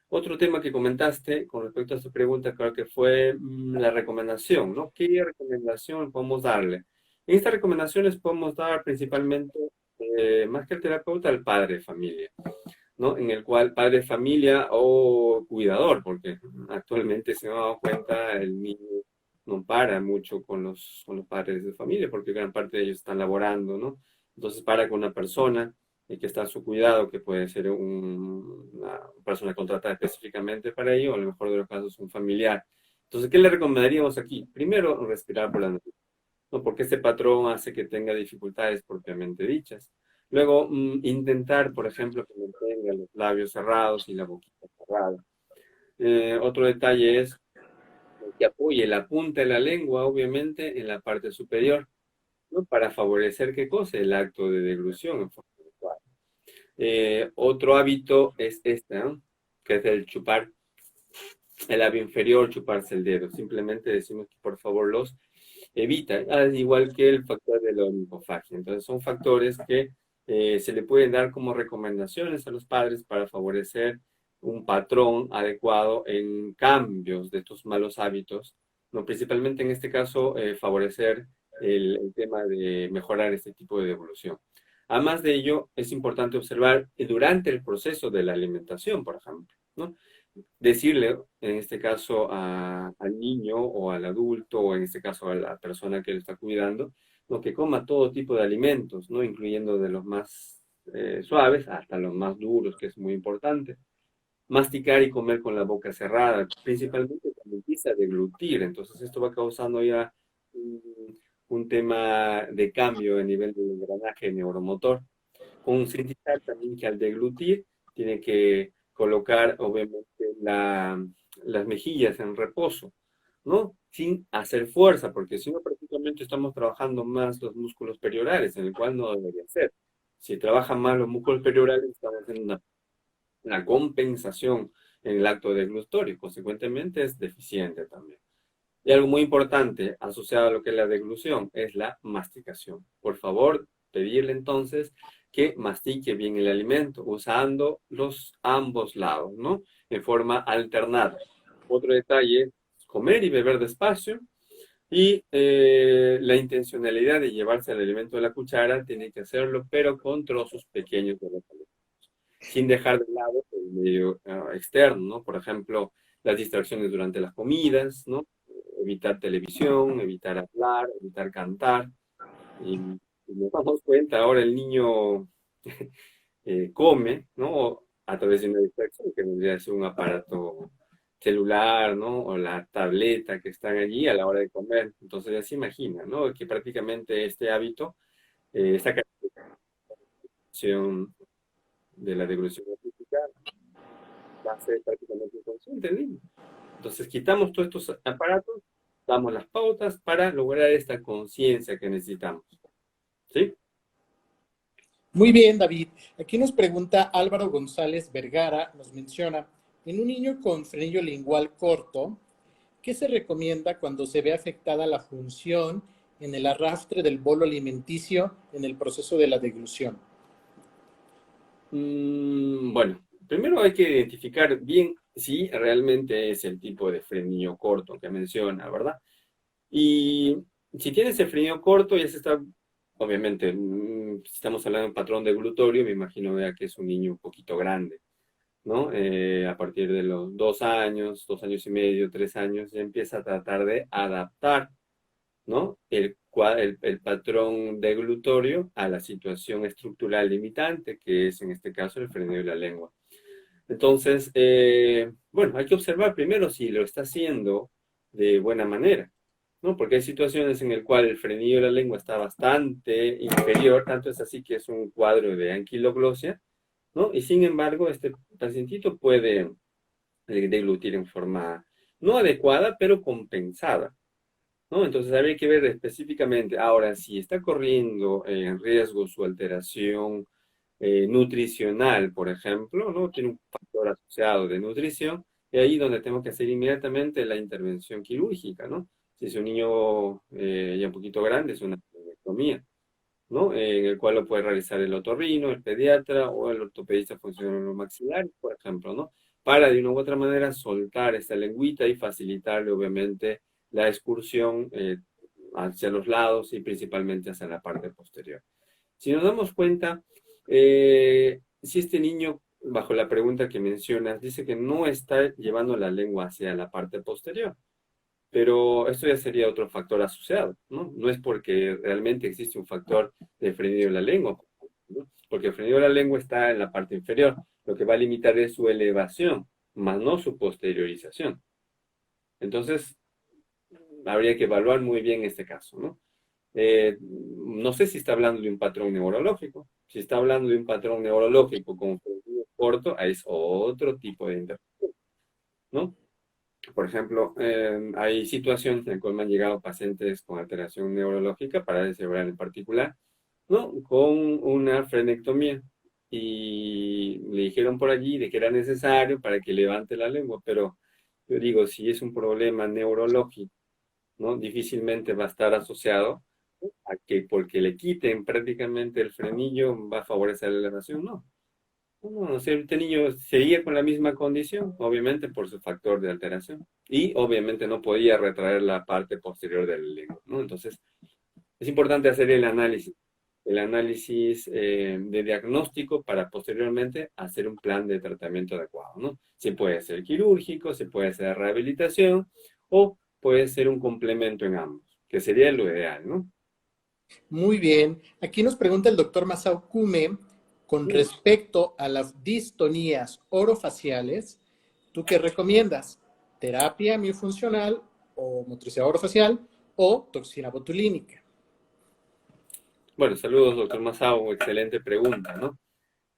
Otro tema que comentaste con respecto a su pregunta, creo que fue la recomendación, ¿no? ¿Qué recomendación podemos darle? En estas recomendaciones podemos dar principalmente, más que el terapeuta, al padre de familia, ¿no? En el cual padre de familia o cuidador, porque actualmente se me ha dado cuenta, el niño no para mucho con los padres de familia, porque gran parte de ellos están laborando, ¿no? Entonces para con una persona que está a su cuidado, que puede ser una persona contratada específicamente para ello, o a lo mejor de los casos un familiar. Entonces, ¿qué le recomendaríamos aquí? Primero, respirar por la nariz, ¿no? Porque este patrón hace que tenga dificultades propiamente dichas. Luego, intentar, por ejemplo, que mantenga los labios cerrados y la boquita cerrada. Otro detalle es que apoye la punta de la lengua, obviamente, en la parte superior, ¿no? Para favorecer, ¿qué cosa? El acto de deglución en forma adecuada. Otro hábito es este, ¿no? Que es el chupar el labio inferior, chuparse el dedo. Simplemente decimos que por favor los evita, al igual que el factor de la onicofagia. Entonces son factores que se le pueden dar como recomendaciones a los padres para favorecer un patrón adecuado en cambios de estos malos hábitos, ¿no? Principalmente en este caso favorecer el tema de mejorar este tipo de devolución. Además de ello, es importante observar durante el proceso de la alimentación, por ejemplo, ¿no? Decirle, en este caso, al niño o al adulto, o en este caso a la persona que lo está cuidando, ¿no? Que coma todo tipo de alimentos, ¿no? Incluyendo de los más suaves hasta los más duros, que es muy importante. Masticar y comer con la boca cerrada, principalmente cuando empieza a deglutir. Entonces esto va causando ya un tema de cambio a nivel del engranaje neuromotor. Concientizar también que al deglutir tiene que colocar obviamente las mejillas en reposo, ¿no? Sin hacer fuerza, porque si no prácticamente estamos trabajando más los músculos periorales, en el cual no debería ser. Si trabajan más los músculos periorales, estamos haciendo una compensación en el acto deglutorio y consecuentemente es deficiente también. Y algo muy importante asociado a lo que es la deglución es la masticación. Por favor, pedirle entonces que mastique bien el alimento usando los ambos lados, ¿no? En forma alternada. Otro detalle es comer y beber despacio y la intencionalidad de llevarse el alimento de la cuchara tiene que hacerlo, pero con trozos pequeños de los alimentos, sin dejar de lado el medio externo, ¿no? Por ejemplo, las distracciones durante las comidas, ¿no? Evitar televisión, evitar hablar, evitar cantar. Y nos damos cuenta, ahora el niño come, ¿no? A través de una distracción, que vendría a ser un aparato celular, ¿no? O la tableta que están allí a la hora de comer. Entonces ya se imagina, ¿no? Que prácticamente este hábito, esta caracterización de la devolución artística va a ser prácticamente inconsciente el niño. Entonces quitamos todos estos aparatos damos las pautas para lograr esta conciencia que necesitamos. ¿Sí? Muy bien, David. Aquí nos pregunta Álvaro González Vergara, nos menciona, en un niño con frenillo lingual corto, ¿qué se recomienda cuando se ve afectada la función en el arrastre del bolo alimenticio en el proceso de la deglución? Bueno, primero hay que identificar bien si realmente es el tipo de frenillo corto que menciona, ¿verdad? Y si tienes el frenillo corto, ya se está, obviamente, si estamos hablando de un patrón deglutorio, me imagino ya que es un niño un poquito grande, ¿no? A partir de los 2 años, 2 años y medio, 3 años, ya empieza a tratar de adaptar, ¿no? El patrón deglutorio a la situación estructural limitante, que es en este caso el frenillo de la lengua. Entonces, bueno, hay que observar primero si lo está haciendo de buena manera, ¿no? Porque hay situaciones en las cuales el frenillo de la lengua está bastante inferior, tanto es así que es un cuadro de anquiloglosia, ¿no? Y sin embargo, este pacientito puede deglutir en forma no adecuada, pero compensada, ¿no? Entonces habría que ver específicamente, ahora, si está corriendo en riesgo su alteración nutricional, por ejemplo, ¿no? Tiene un factor asociado de nutrición, y ahí donde tengo que hacer inmediatamente la intervención quirúrgica, ¿no? Si es un niño ya un poquito grande, es una tonectomía, ¿no? En el cual lo puede realizar el otorrino, el pediatra o el ortopedista funcional maxilar, por ejemplo, ¿no? Para de una u otra manera soltar esta lengüita y facilitarle, obviamente, la excursión hacia los lados y principalmente hacia la parte posterior. Si nos damos cuenta, si este niño, bajo la pregunta que mencionas, dice que no está llevando la lengua hacia la parte posterior, pero esto ya sería otro factor asociado, ¿no? No es porque realmente existe un factor de frenillo de la lengua, ¿no? Porque el frenillo de la lengua está en la parte inferior. Lo que va a limitar es su elevación, más no su posteriorización. Entonces, habría que evaluar muy bien este caso, ¿no? No sé si está hablando de un patrón neurológico. Si está hablando de un patrón neurológico con frenillo corto, es otro tipo de intervención, ¿no? Por ejemplo, hay situaciones en las que me han llegado pacientes con alteración neurológica, parálisis cerebral en particular, ¿no? Con una frenectomía. Y le dijeron por allí de que era necesario para que levante la lengua, pero yo digo, si es un problema neurológico, ¿no? Difícilmente va a estar asociado a que porque le quiten prácticamente el frenillo va a favorecer la elevación, no. No, o sea, este niño seguía con la misma condición, obviamente por su factor de alteración. Y obviamente no podía retraer la parte posterior del lengua, ¿no? Entonces, es importante hacer el análisis de diagnóstico para posteriormente hacer un plan de tratamiento adecuado, ¿no? Se puede ser quirúrgico, se puede hacer rehabilitación o puede ser un complemento en ambos, que sería lo ideal, ¿no? Muy bien. Aquí nos pregunta el doctor Masao Kume con respecto a las distonías orofaciales. ¿Tú qué recomiendas? ¿Terapia miofuncional o motricidad orofacial o toxina botulínica? Bueno, saludos, doctor Masao, excelente pregunta, ¿no?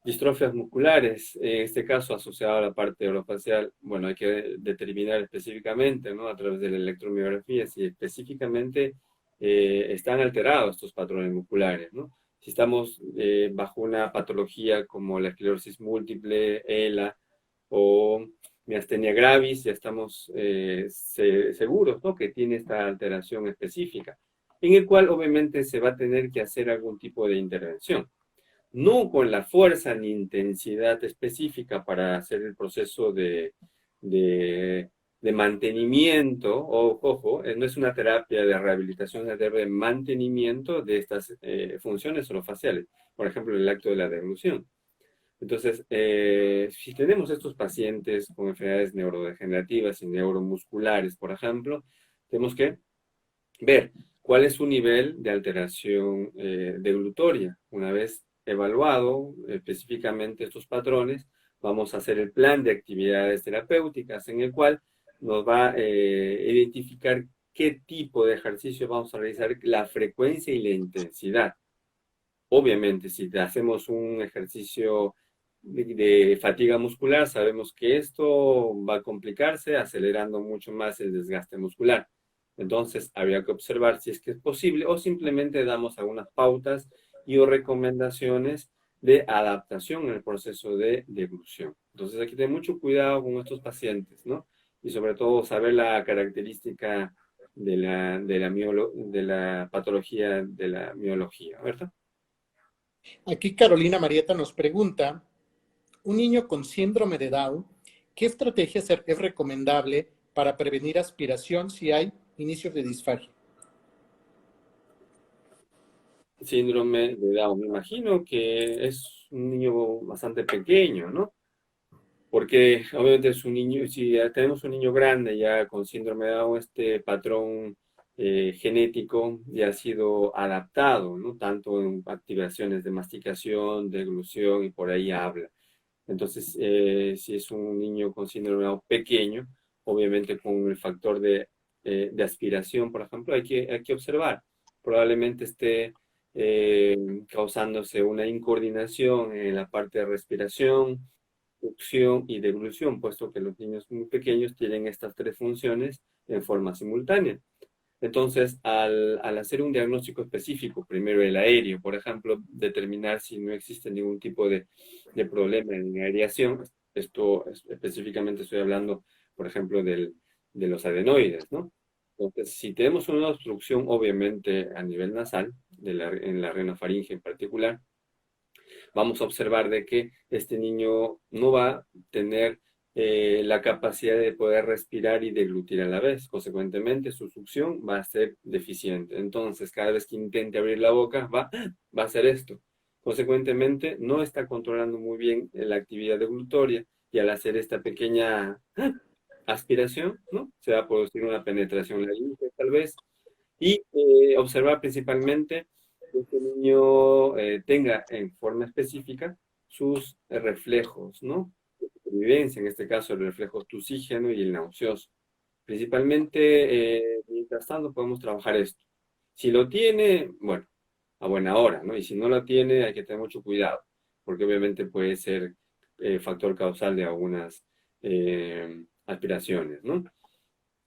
Distrofias musculares, en este caso asociado a la parte orofacial, bueno, hay que determinar específicamente, ¿no? A través de la electromiografía, si específicamente están alterados estos patrones musculares, ¿no? Si estamos bajo una patología como la esclerosis múltiple, ELA o miastenia gravis, ya estamos seguros, ¿no? Que tiene esta alteración específica, en el cual obviamente se va a tener que hacer algún tipo de intervención no con la fuerza ni intensidad específica para hacer el proceso de, de mantenimiento, o, ojo, no es una terapia de rehabilitación, es una terapia de mantenimiento de estas funciones orofaciales, por ejemplo, el acto de la deglución. Entonces, si tenemos estos pacientes con enfermedades neurodegenerativas y neuromusculares, por ejemplo, tenemos que ver cuál es su nivel de alteración deglutoria. Una vez evaluado específicamente estos patrones, vamos a hacer el plan de actividades terapéuticas en el cual nos va a identificar qué tipo de ejercicio vamos a realizar, la frecuencia y la intensidad. Obviamente, si hacemos un ejercicio de fatiga muscular, sabemos que esto va a complicarse acelerando mucho más el desgaste muscular. Entonces, habría que observar si es que es posible o simplemente damos algunas pautas y o recomendaciones de adaptación en el proceso de deglución. Entonces, hay que tener mucho cuidado con estos pacientes, ¿no? Y sobre todo saber la característica de la patología de la miología, ¿verdad? Aquí Carolina Marieta nos pregunta, un niño con síndrome de Down, ¿qué estrategia es recomendable para prevenir aspiración si hay inicios de disfagia? Síndrome de Down, me imagino que es un niño bastante pequeño, ¿no? Porque obviamente es un niño, si ya tenemos un niño grande ya con síndrome de Down, este patrón genético ya ha sido adaptado, ¿no? Tanto en activaciones de masticación, deglución y por ahí habla. Entonces, si es un niño con síndrome de Down pequeño, obviamente con el factor de aspiración, por ejemplo, hay que observar. Probablemente esté causándose una incoordinación en la parte de respiración, succión y deglución, puesto que los niños muy pequeños tienen estas tres funciones en forma simultánea. Entonces, al hacer un diagnóstico específico, primero el aéreo, por ejemplo, determinar si no existe ningún tipo de problema en aireación, específicamente estoy hablando, por ejemplo, de los adenoides, ¿no? Entonces, si tenemos una obstrucción, obviamente a nivel nasal, en la rinofaringe en particular, vamos a observar de que este niño no va a tener la capacidad de poder respirar y deglutir a la vez. Consecuentemente, su succión va a ser deficiente. Entonces, cada vez que intente abrir la boca, va a hacer esto. Consecuentemente, no está controlando muy bien la actividad deglutoria y al hacer esta pequeña aspiración, ¿no? Se va a producir una penetración laringe, tal vez, y observar principalmente que este niño tenga en forma específica sus reflejos, ¿no? De supervivencia, en este caso el reflejo tusígeno y el nauseoso. Principalmente, mientras tanto, podemos trabajar esto. Si lo tiene, bueno, a buena hora, ¿no? Y si no lo tiene, hay que tener mucho cuidado, porque obviamente puede ser factor causal de algunas aspiraciones, ¿no?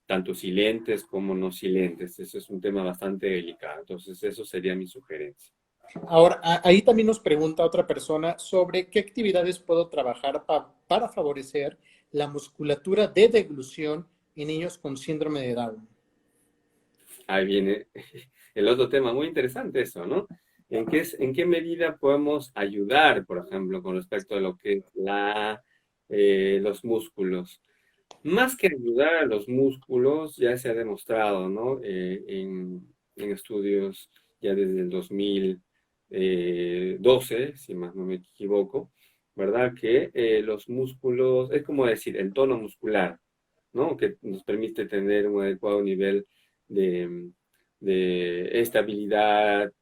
Tanto silentes como no silentes. Eso es un tema bastante delicado. Entonces, eso sería mi sugerencia. Ahora, ahí también nos pregunta otra persona sobre qué actividades puedo trabajar para favorecer la musculatura de deglución en niños con síndrome de Down. Ahí viene el otro tema, muy interesante eso, ¿no? En qué medida podemos ayudar, por ejemplo, con respecto a lo que es los músculos? Más que ayudar a los músculos, ya se ha demostrado, ¿no? En estudios ya desde el 2012, si más no me equivoco, ¿verdad? Que los músculos, es como decir, el tono muscular, ¿no? Que nos permite tener un adecuado nivel de, de estabilidad,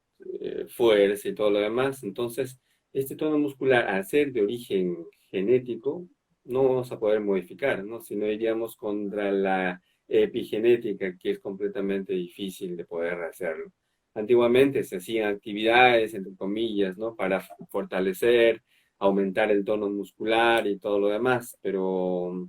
fuerza y todo lo demás. Entonces, este tono muscular, al ser de origen genético, no vamos a poder modificar, ¿no? Si no iríamos contra la epigenética, que es completamente difícil de poder hacerlo. Antiguamente se hacían actividades, entre comillas, ¿no? Para fortalecer, aumentar el tono muscular y todo lo demás, pero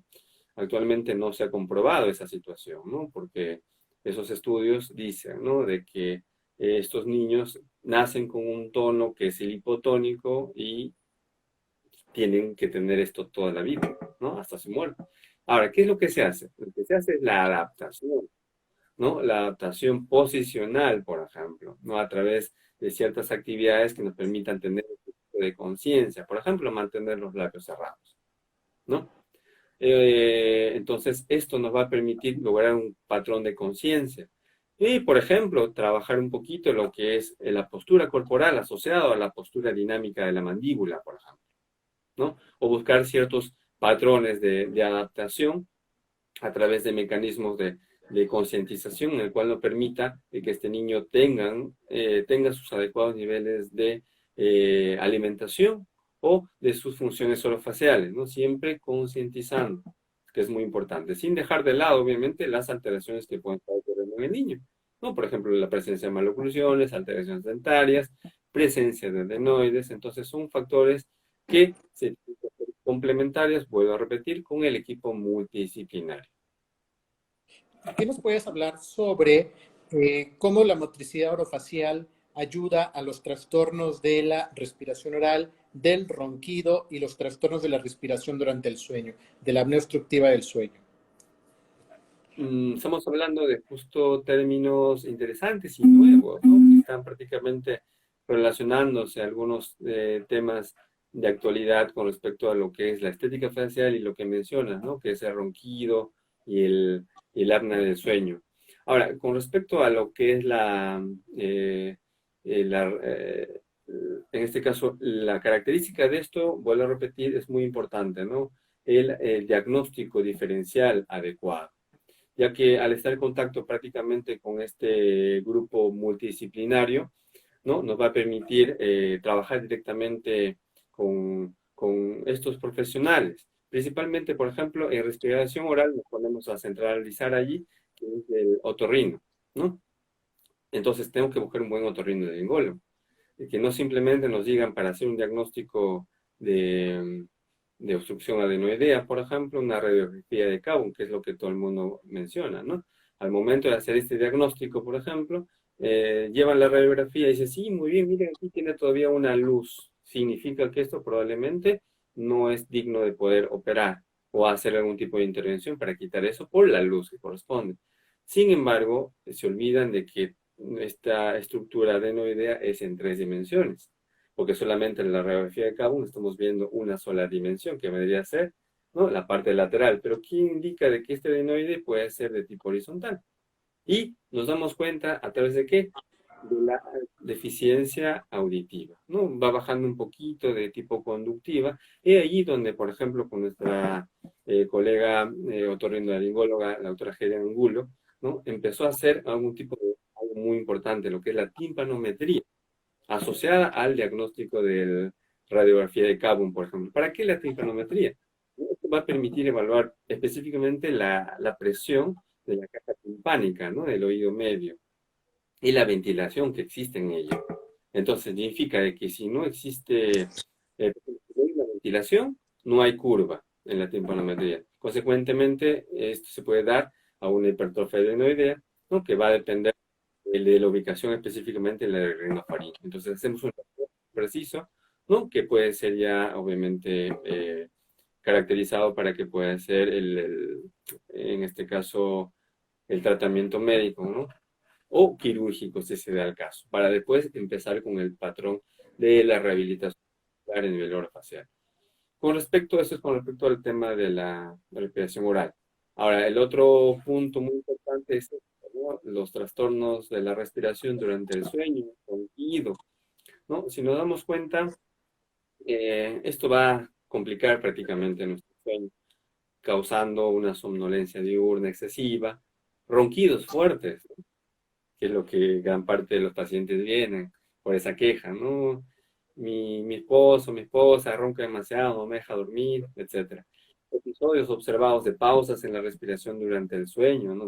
actualmente no se ha comprobado esa situación, ¿no? Porque esos estudios dicen, ¿no? De que estos niños nacen con un tono que es el hipotónico y tienen que tener esto toda la vida, ¿no? Hasta su muerte. Ahora, ¿qué es lo que se hace? Lo que se hace es la adaptación, ¿no? La adaptación posicional, por ejemplo, ¿no? A través de ciertas actividades que nos permitan tener un tipo de conciencia, por ejemplo, mantener los labios cerrados, ¿no? Entonces, esto nos va a permitir lograr un patrón de conciencia. Y, por ejemplo, trabajar un poquito lo que es la postura corporal asociada a la postura dinámica de la mandíbula, por ejemplo, ¿no? O buscar ciertos patrones de adaptación a través de mecanismos de concientización en el cual nos permita que este niño tenga sus adecuados niveles de alimentación o de sus funciones orofaciales, ¿no? Siempre concientizando, que es muy importante, sin dejar de lado, obviamente, las alteraciones que pueden estar ocurriendo en el niño, ¿no? Por ejemplo, la presencia de maloclusiones, alteraciones dentarias, presencia de adenoides, entonces son factores que se complementarias, vuelvo a repetir, con el equipo multidisciplinario. ¿qué nos puedes hablar sobre cómo la motricidad orofacial ayuda a los trastornos de la respiración oral, del ronquido y los trastornos de la respiración durante el sueño, de la apnea obstructiva del sueño? Estamos hablando de justo términos interesantes y nuevos, ¿no? Que están prácticamente relacionándose a algunos temas de actualidad con respecto a lo que es la estética facial y lo que mencionas, ¿no? Que es el ronquido y el apnea del sueño. Ahora, con respecto a lo que es eh, la en este caso, la característica de esto, vuelvo a repetir, es muy importante, ¿no? El diagnóstico diferencial adecuado, ya que al estar en contacto prácticamente con este grupo multidisciplinario, ¿no? Nos va a permitir trabajar directamente con estos profesionales. Principalmente, por ejemplo, en respiración oral nos ponemos a centralizar allí, que es el otorrino, ¿no? Entonces tengo que buscar un buen otorrinolaringólogo, que no simplemente nos digan para hacer un diagnóstico de obstrucción adenoidea, por ejemplo, una radiografía de Cabo, que es lo que todo el mundo menciona, ¿no? Al momento de hacer este diagnóstico, por ejemplo, llevan la radiografía y dicen, sí, muy bien, miren, aquí tiene todavía una luz. Significa que esto probablemente no es digno de poder operar o hacer algún tipo de intervención para quitar eso por la luz que corresponde. Sin embargo, se olvidan de que esta estructura adenoidea es en 3 dimensiones, porque solamente en la radiografía de Cabo estamos viendo una sola dimensión, que vendría a ser, ¿no? La parte lateral, pero ¿qué indica de que este adenoide puede ser de tipo horizontal? Y nos damos cuenta a través de qué? De la deficiencia auditiva, ¿no? Va bajando un poquito de tipo conductiva, y allí donde, por ejemplo, con nuestra colega otorrinolaringóloga, la doctora Helen Angulo, ¿no? Empezó a hacer algún tipo de algo muy importante, lo que es la timpanometría, asociada al diagnóstico de radiografía de Cabo, por ejemplo. ¿Para qué la timpanometría? Esto va a permitir evaluar específicamente la presión de la caja timpánica, ¿no? Del oído medio y la ventilación que existe en ella. Entonces, significa de que si no existe la ventilación, no hay curva en la timpanometría. Consecuentemente, esto se puede dar a una hipertrofia adenoidea, ¿no? Que va a depender de la ubicación específicamente en la rinofaringe. Entonces, hacemos un reporte preciso, ¿no? Que puede ser ya, obviamente, caracterizado para que pueda ser en este caso, el tratamiento médico, ¿no? O quirúrgico, si se da el caso, para después empezar con el patrón de la rehabilitación a nivel orofacial. Con respecto a eso, es con respecto al tema de la respiración oral. Ahora, el otro punto muy importante es, ¿no? Los trastornos de la respiración durante el sueño, ronquido, ¿no? Si nos damos cuenta, esto va a complicar prácticamente nuestro sueño, causando una somnolencia diurna excesiva, ronquidos fuertes, que es lo que gran parte de los pacientes vienen por esa queja, ¿no? Mi esposo, mi esposa ronca demasiado, no me deja dormir, etcétera. Episodios observados de pausas en la respiración durante el sueño, ¿no?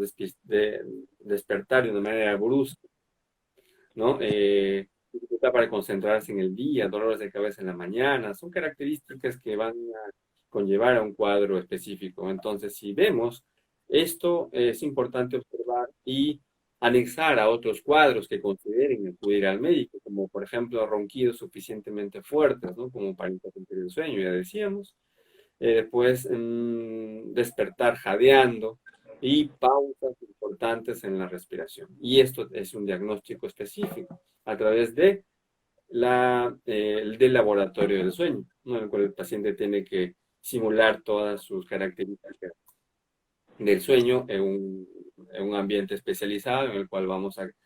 Despertar de una manera brusca, ¿no? Dificultad para concentrarse en el día, dolores de cabeza en la mañana, son características que van a conllevar a un cuadro específico. Entonces, si vemos esto, es importante observar y anexar a otros cuadros que consideren acudir al médico, como por ejemplo ronquidos suficientemente fuertes, ¿no? Como para interrumpir el sueño, ya decíamos. Después, despertar jadeando y pausas importantes en la respiración. Y esto es un diagnóstico específico a través de del laboratorio del sueño, ¿no? En el cual el paciente tiene que simular todas sus características del sueño en un ambiente especializado en el cual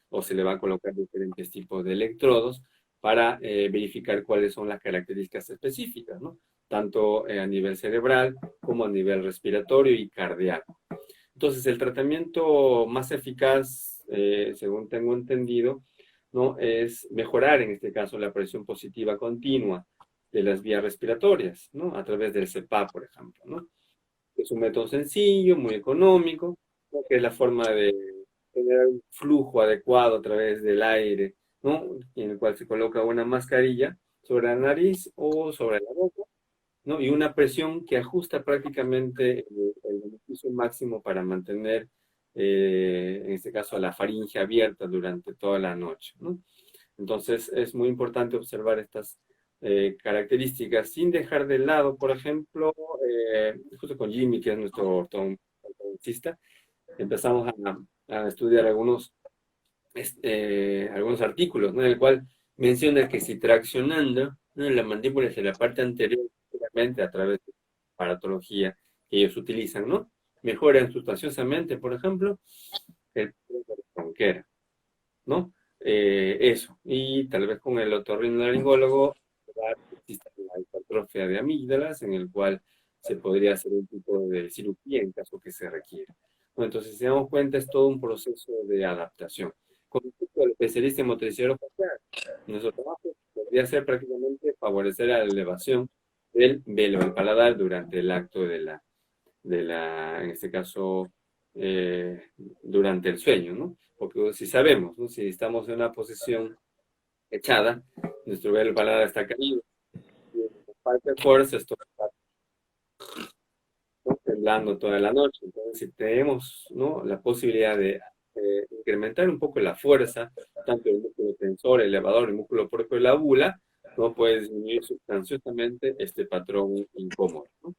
o se le va a colocar diferentes tipos de electrodos para verificar cuáles son las características específicas, ¿no? Tanto a nivel cerebral como a nivel respiratorio y cardíaco. Entonces, el tratamiento más eficaz, según tengo entendido, ¿no? Es mejorar, en este caso, la presión positiva continua de las vías respiratorias, ¿no? A través del CPAP, por ejemplo, ¿no? Es un método sencillo, muy económico, ¿no? Que es la forma de generar un flujo adecuado a través del aire, ¿no? En el cual se coloca una mascarilla sobre la nariz o sobre la boca, ¿no? Y una presión que ajusta prácticamente el beneficio máximo para mantener en este caso la faringe abierta durante toda la noche, ¿no? Entonces es muy importante observar estas características sin dejar de lado, por ejemplo, justo con Jimmy, que es nuestro ortodoncista, empezamos a estudiar algunos artículos, ¿no? En el cual menciona que si traccionando, ¿no?, la mandíbula hacia la parte anterior, seguramente a través de aparatología que ellos utilizan, ¿no?, mejoran sustanciosamente, por ejemplo, el proceso de la ronquera, ¿no? Eso. Y tal vez con el otorrinolaringólogo existe la hipertrofia de amígdalas, en el cual se podría hacer un tipo de cirugía en caso que se requiera. Bueno, entonces, si damos cuenta, es todo un proceso de adaptación. Con respecto al especialista en motricidad orofacial, nuestro trabajo podría ser prácticamente favorecer la elevación del velo del paladar durante el acto en este caso, durante el sueño, ¿no? Porque si sabemos, ¿no?, si estamos en una posición echada, nuestro velo del paladar está caído, y falta de fuerza, esto está, ¿no?, temblando toda la noche. Entonces, si tenemos, ¿no?, la posibilidad de incrementar un poco la fuerza, tanto el músculo tensor, elevador, el músculo propio de la bula, ¿no?, puede disminuir sustanciosamente este patrón incómodo, ¿no?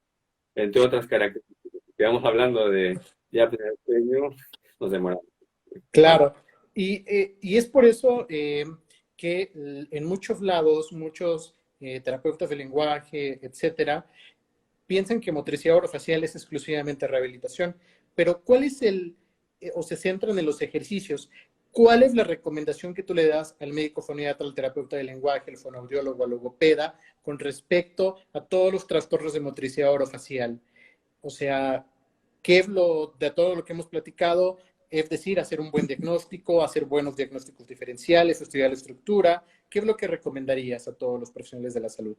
Entre otras características. Si vamos hablando de apnea del sueño, nos demoramos. ¿No? Claro, y es por eso que en muchos lados, muchos terapeutas de lenguaje, etcétera, piensan que motricidad orofacial es exclusivamente rehabilitación, pero ¿cuál es o se centran en los ejercicios? ¿Cuál es la recomendación que tú le das al médico foniatra, al terapeuta de lenguaje, al fonoaudiólogo, al logopeda, con respecto a todos los trastornos de motricidad orofacial? O sea, ¿qué es de todo lo que hemos platicado? Es decir, hacer un buen diagnóstico, hacer buenos diagnósticos diferenciales, estudiar la estructura. ¿Qué es lo que recomendarías a todos los profesionales de la salud?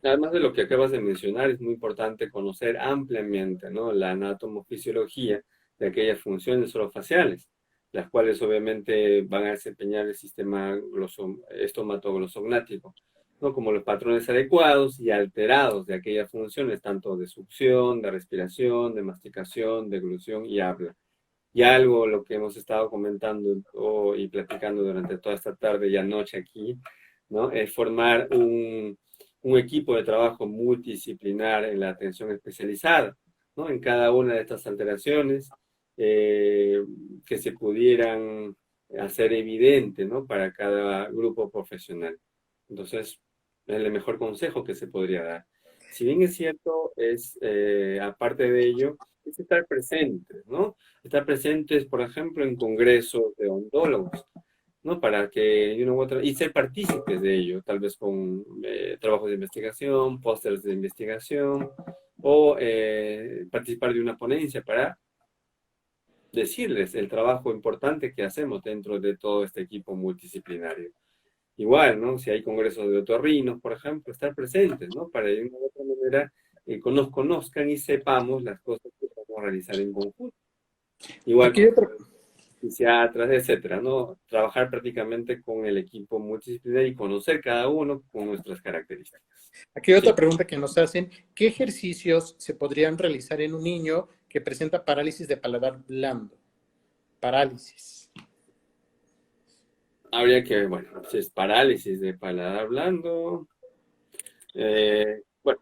Además de lo que acabas de mencionar, es muy importante conocer ampliamente, ¿no?, la anatomofisiología de aquellas funciones orofaciales, las cuales obviamente van a desempeñar el sistema estomatoglossognático, ¿no?, como los patrones adecuados y alterados de aquellas funciones, tanto de succión, de respiración, de masticación, de eglución y habla. Y algo, lo que hemos estado comentando y platicando durante toda esta tarde y anoche aquí, ¿no?, es formar un equipo de trabajo multidisciplinar en la atención especializada, ¿no?, en cada una de estas alteraciones, que se pudieran hacer evidente, ¿no?, para cada grupo profesional. Entonces, es el mejor consejo que se podría dar. Si bien es cierto, aparte de ello, es estar presentes, ¿no? Estar presentes, por ejemplo, en congresos de odontólogos, ¿no? Para que de una u otra, y ser partícipes de ello, tal vez con trabajos de investigación, pósters de investigación, o participar de una ponencia para decirles el trabajo importante que hacemos dentro de todo este equipo multidisciplinario. Igual, ¿no? Si hay congresos de otorrinos, por ejemplo, estar presentes, ¿no? Para de una u otra manera que nos conozcan y sepamos las cosas que vamos a realizar en conjunto. Igual Aquí hay con otra, psiquiatras, etcétera, ¿no? Trabajar prácticamente con el equipo multidisciplinario y conocer cada uno con nuestras características. aquí hay otra Sí. pregunta que nos hacen. ¿Qué ejercicios se podrían realizar en un niño que presenta parálisis de paladar blando? Parálisis. Habría que, bueno, si es parálisis de paladar blando, bueno,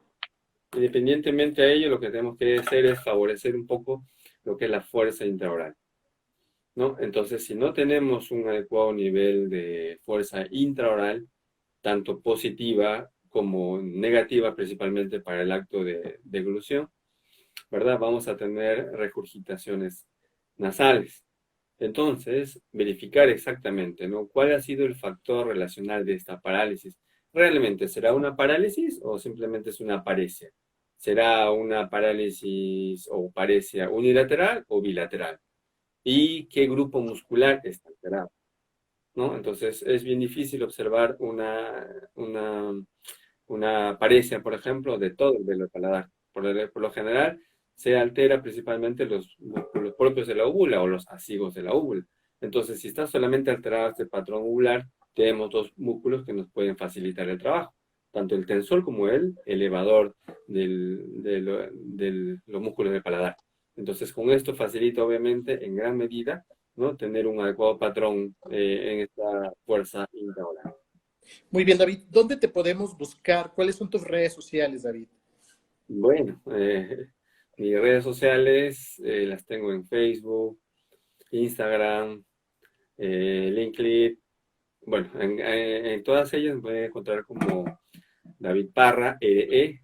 independientemente a ello, lo que tenemos que hacer es favorecer un poco lo que es la fuerza intraoral, ¿no? Entonces, si no tenemos un adecuado nivel de fuerza intraoral, tanto positiva como negativa, principalmente para el acto de deglución, ¿verdad?, vamos a tener regurgitaciones nasales. Entonces, verificar exactamente, ¿no?, cuál ha sido el factor relacional de esta parálisis. ¿Realmente será una parálisis o simplemente es una paresia? ¿Será una parálisis o paresia unilateral o bilateral? ¿Y qué grupo muscular está alterado? ¿No? Entonces, es bien difícil observar una paresia, por ejemplo, de todo el velo paladar. Por lo general, se altera principalmente los músculos propios de la úvula o los asigos de la úvula. Entonces, si está solamente alterado este patrón uvular, tenemos dos músculos que nos pueden facilitar el trabajo, tanto el tensor como el elevador de los músculos del paladar. Entonces, con esto facilita, obviamente, en gran medida, ¿no? Tener un adecuado patrón en esta fuerza intraoral. Muy bien, David. ¿Dónde te podemos buscar? ¿Cuáles son tus redes sociales, David? Bueno, mis redes sociales las tengo en Facebook, Instagram, LinkedIn. Bueno, en todas ellas me pueden encontrar como David Parra,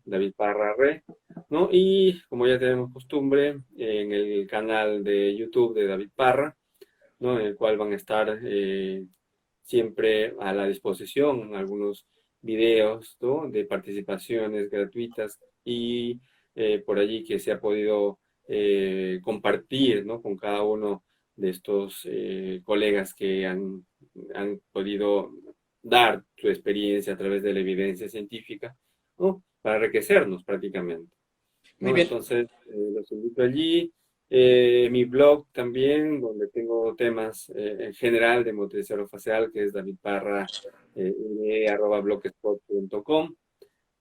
David Parra Re, ¿no? Y como ya tenemos costumbre, en el canal de YouTube de David Parra, ¿no? En el cual van a estar siempre a la disposición algunos videos, ¿no? De participaciones gratuitas y por allí que se ha podido compartir, ¿no? Con cada uno de estos colegas que han podido dar su experiencia a través de la evidencia científica, ¿no? Para enriquecernos prácticamente, Muy ¿no? bien. Entonces, los invito allí. Mi blog también, donde tengo temas en general de motricidad orofacial, que es davidparra.blogspot.com.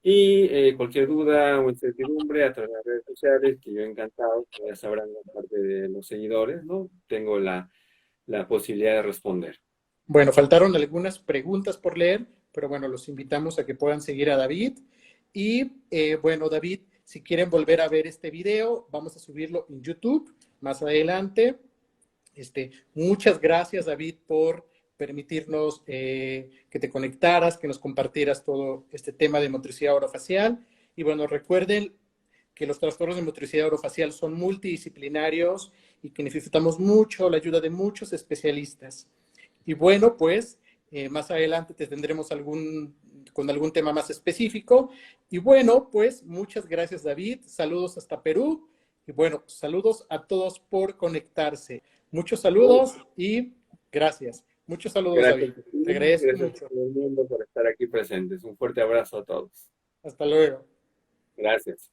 Y cualquier duda o incertidumbre a través de las redes sociales, que yo encantado, como ya sabrán, aparte de los seguidores, ¿no? Tengo la posibilidad de responder. Bueno, faltaron algunas preguntas por leer, pero bueno, los invitamos a que puedan seguir a David. Y bueno, David, si quieren volver a ver este video, vamos a subirlo en YouTube más adelante. Muchas gracias, David, por permitirnos que te conectaras, que nos compartieras todo este tema de motricidad orofacial. Y bueno, recuerden que los trastornos de motricidad orofacial son multidisciplinarios y que necesitamos mucho la ayuda de muchos especialistas. Y bueno, pues más adelante te tendremos con algún tema más específico. Y bueno, pues muchas gracias, David. Saludos hasta Perú. Y bueno, saludos a todos por conectarse. Muchos saludos y gracias. Muchos saludos, Gracias David. a Te ti, agradezco gracias a mucho. todo el mundo por estar aquí presentes. Un fuerte abrazo a todos. Hasta luego. Gracias.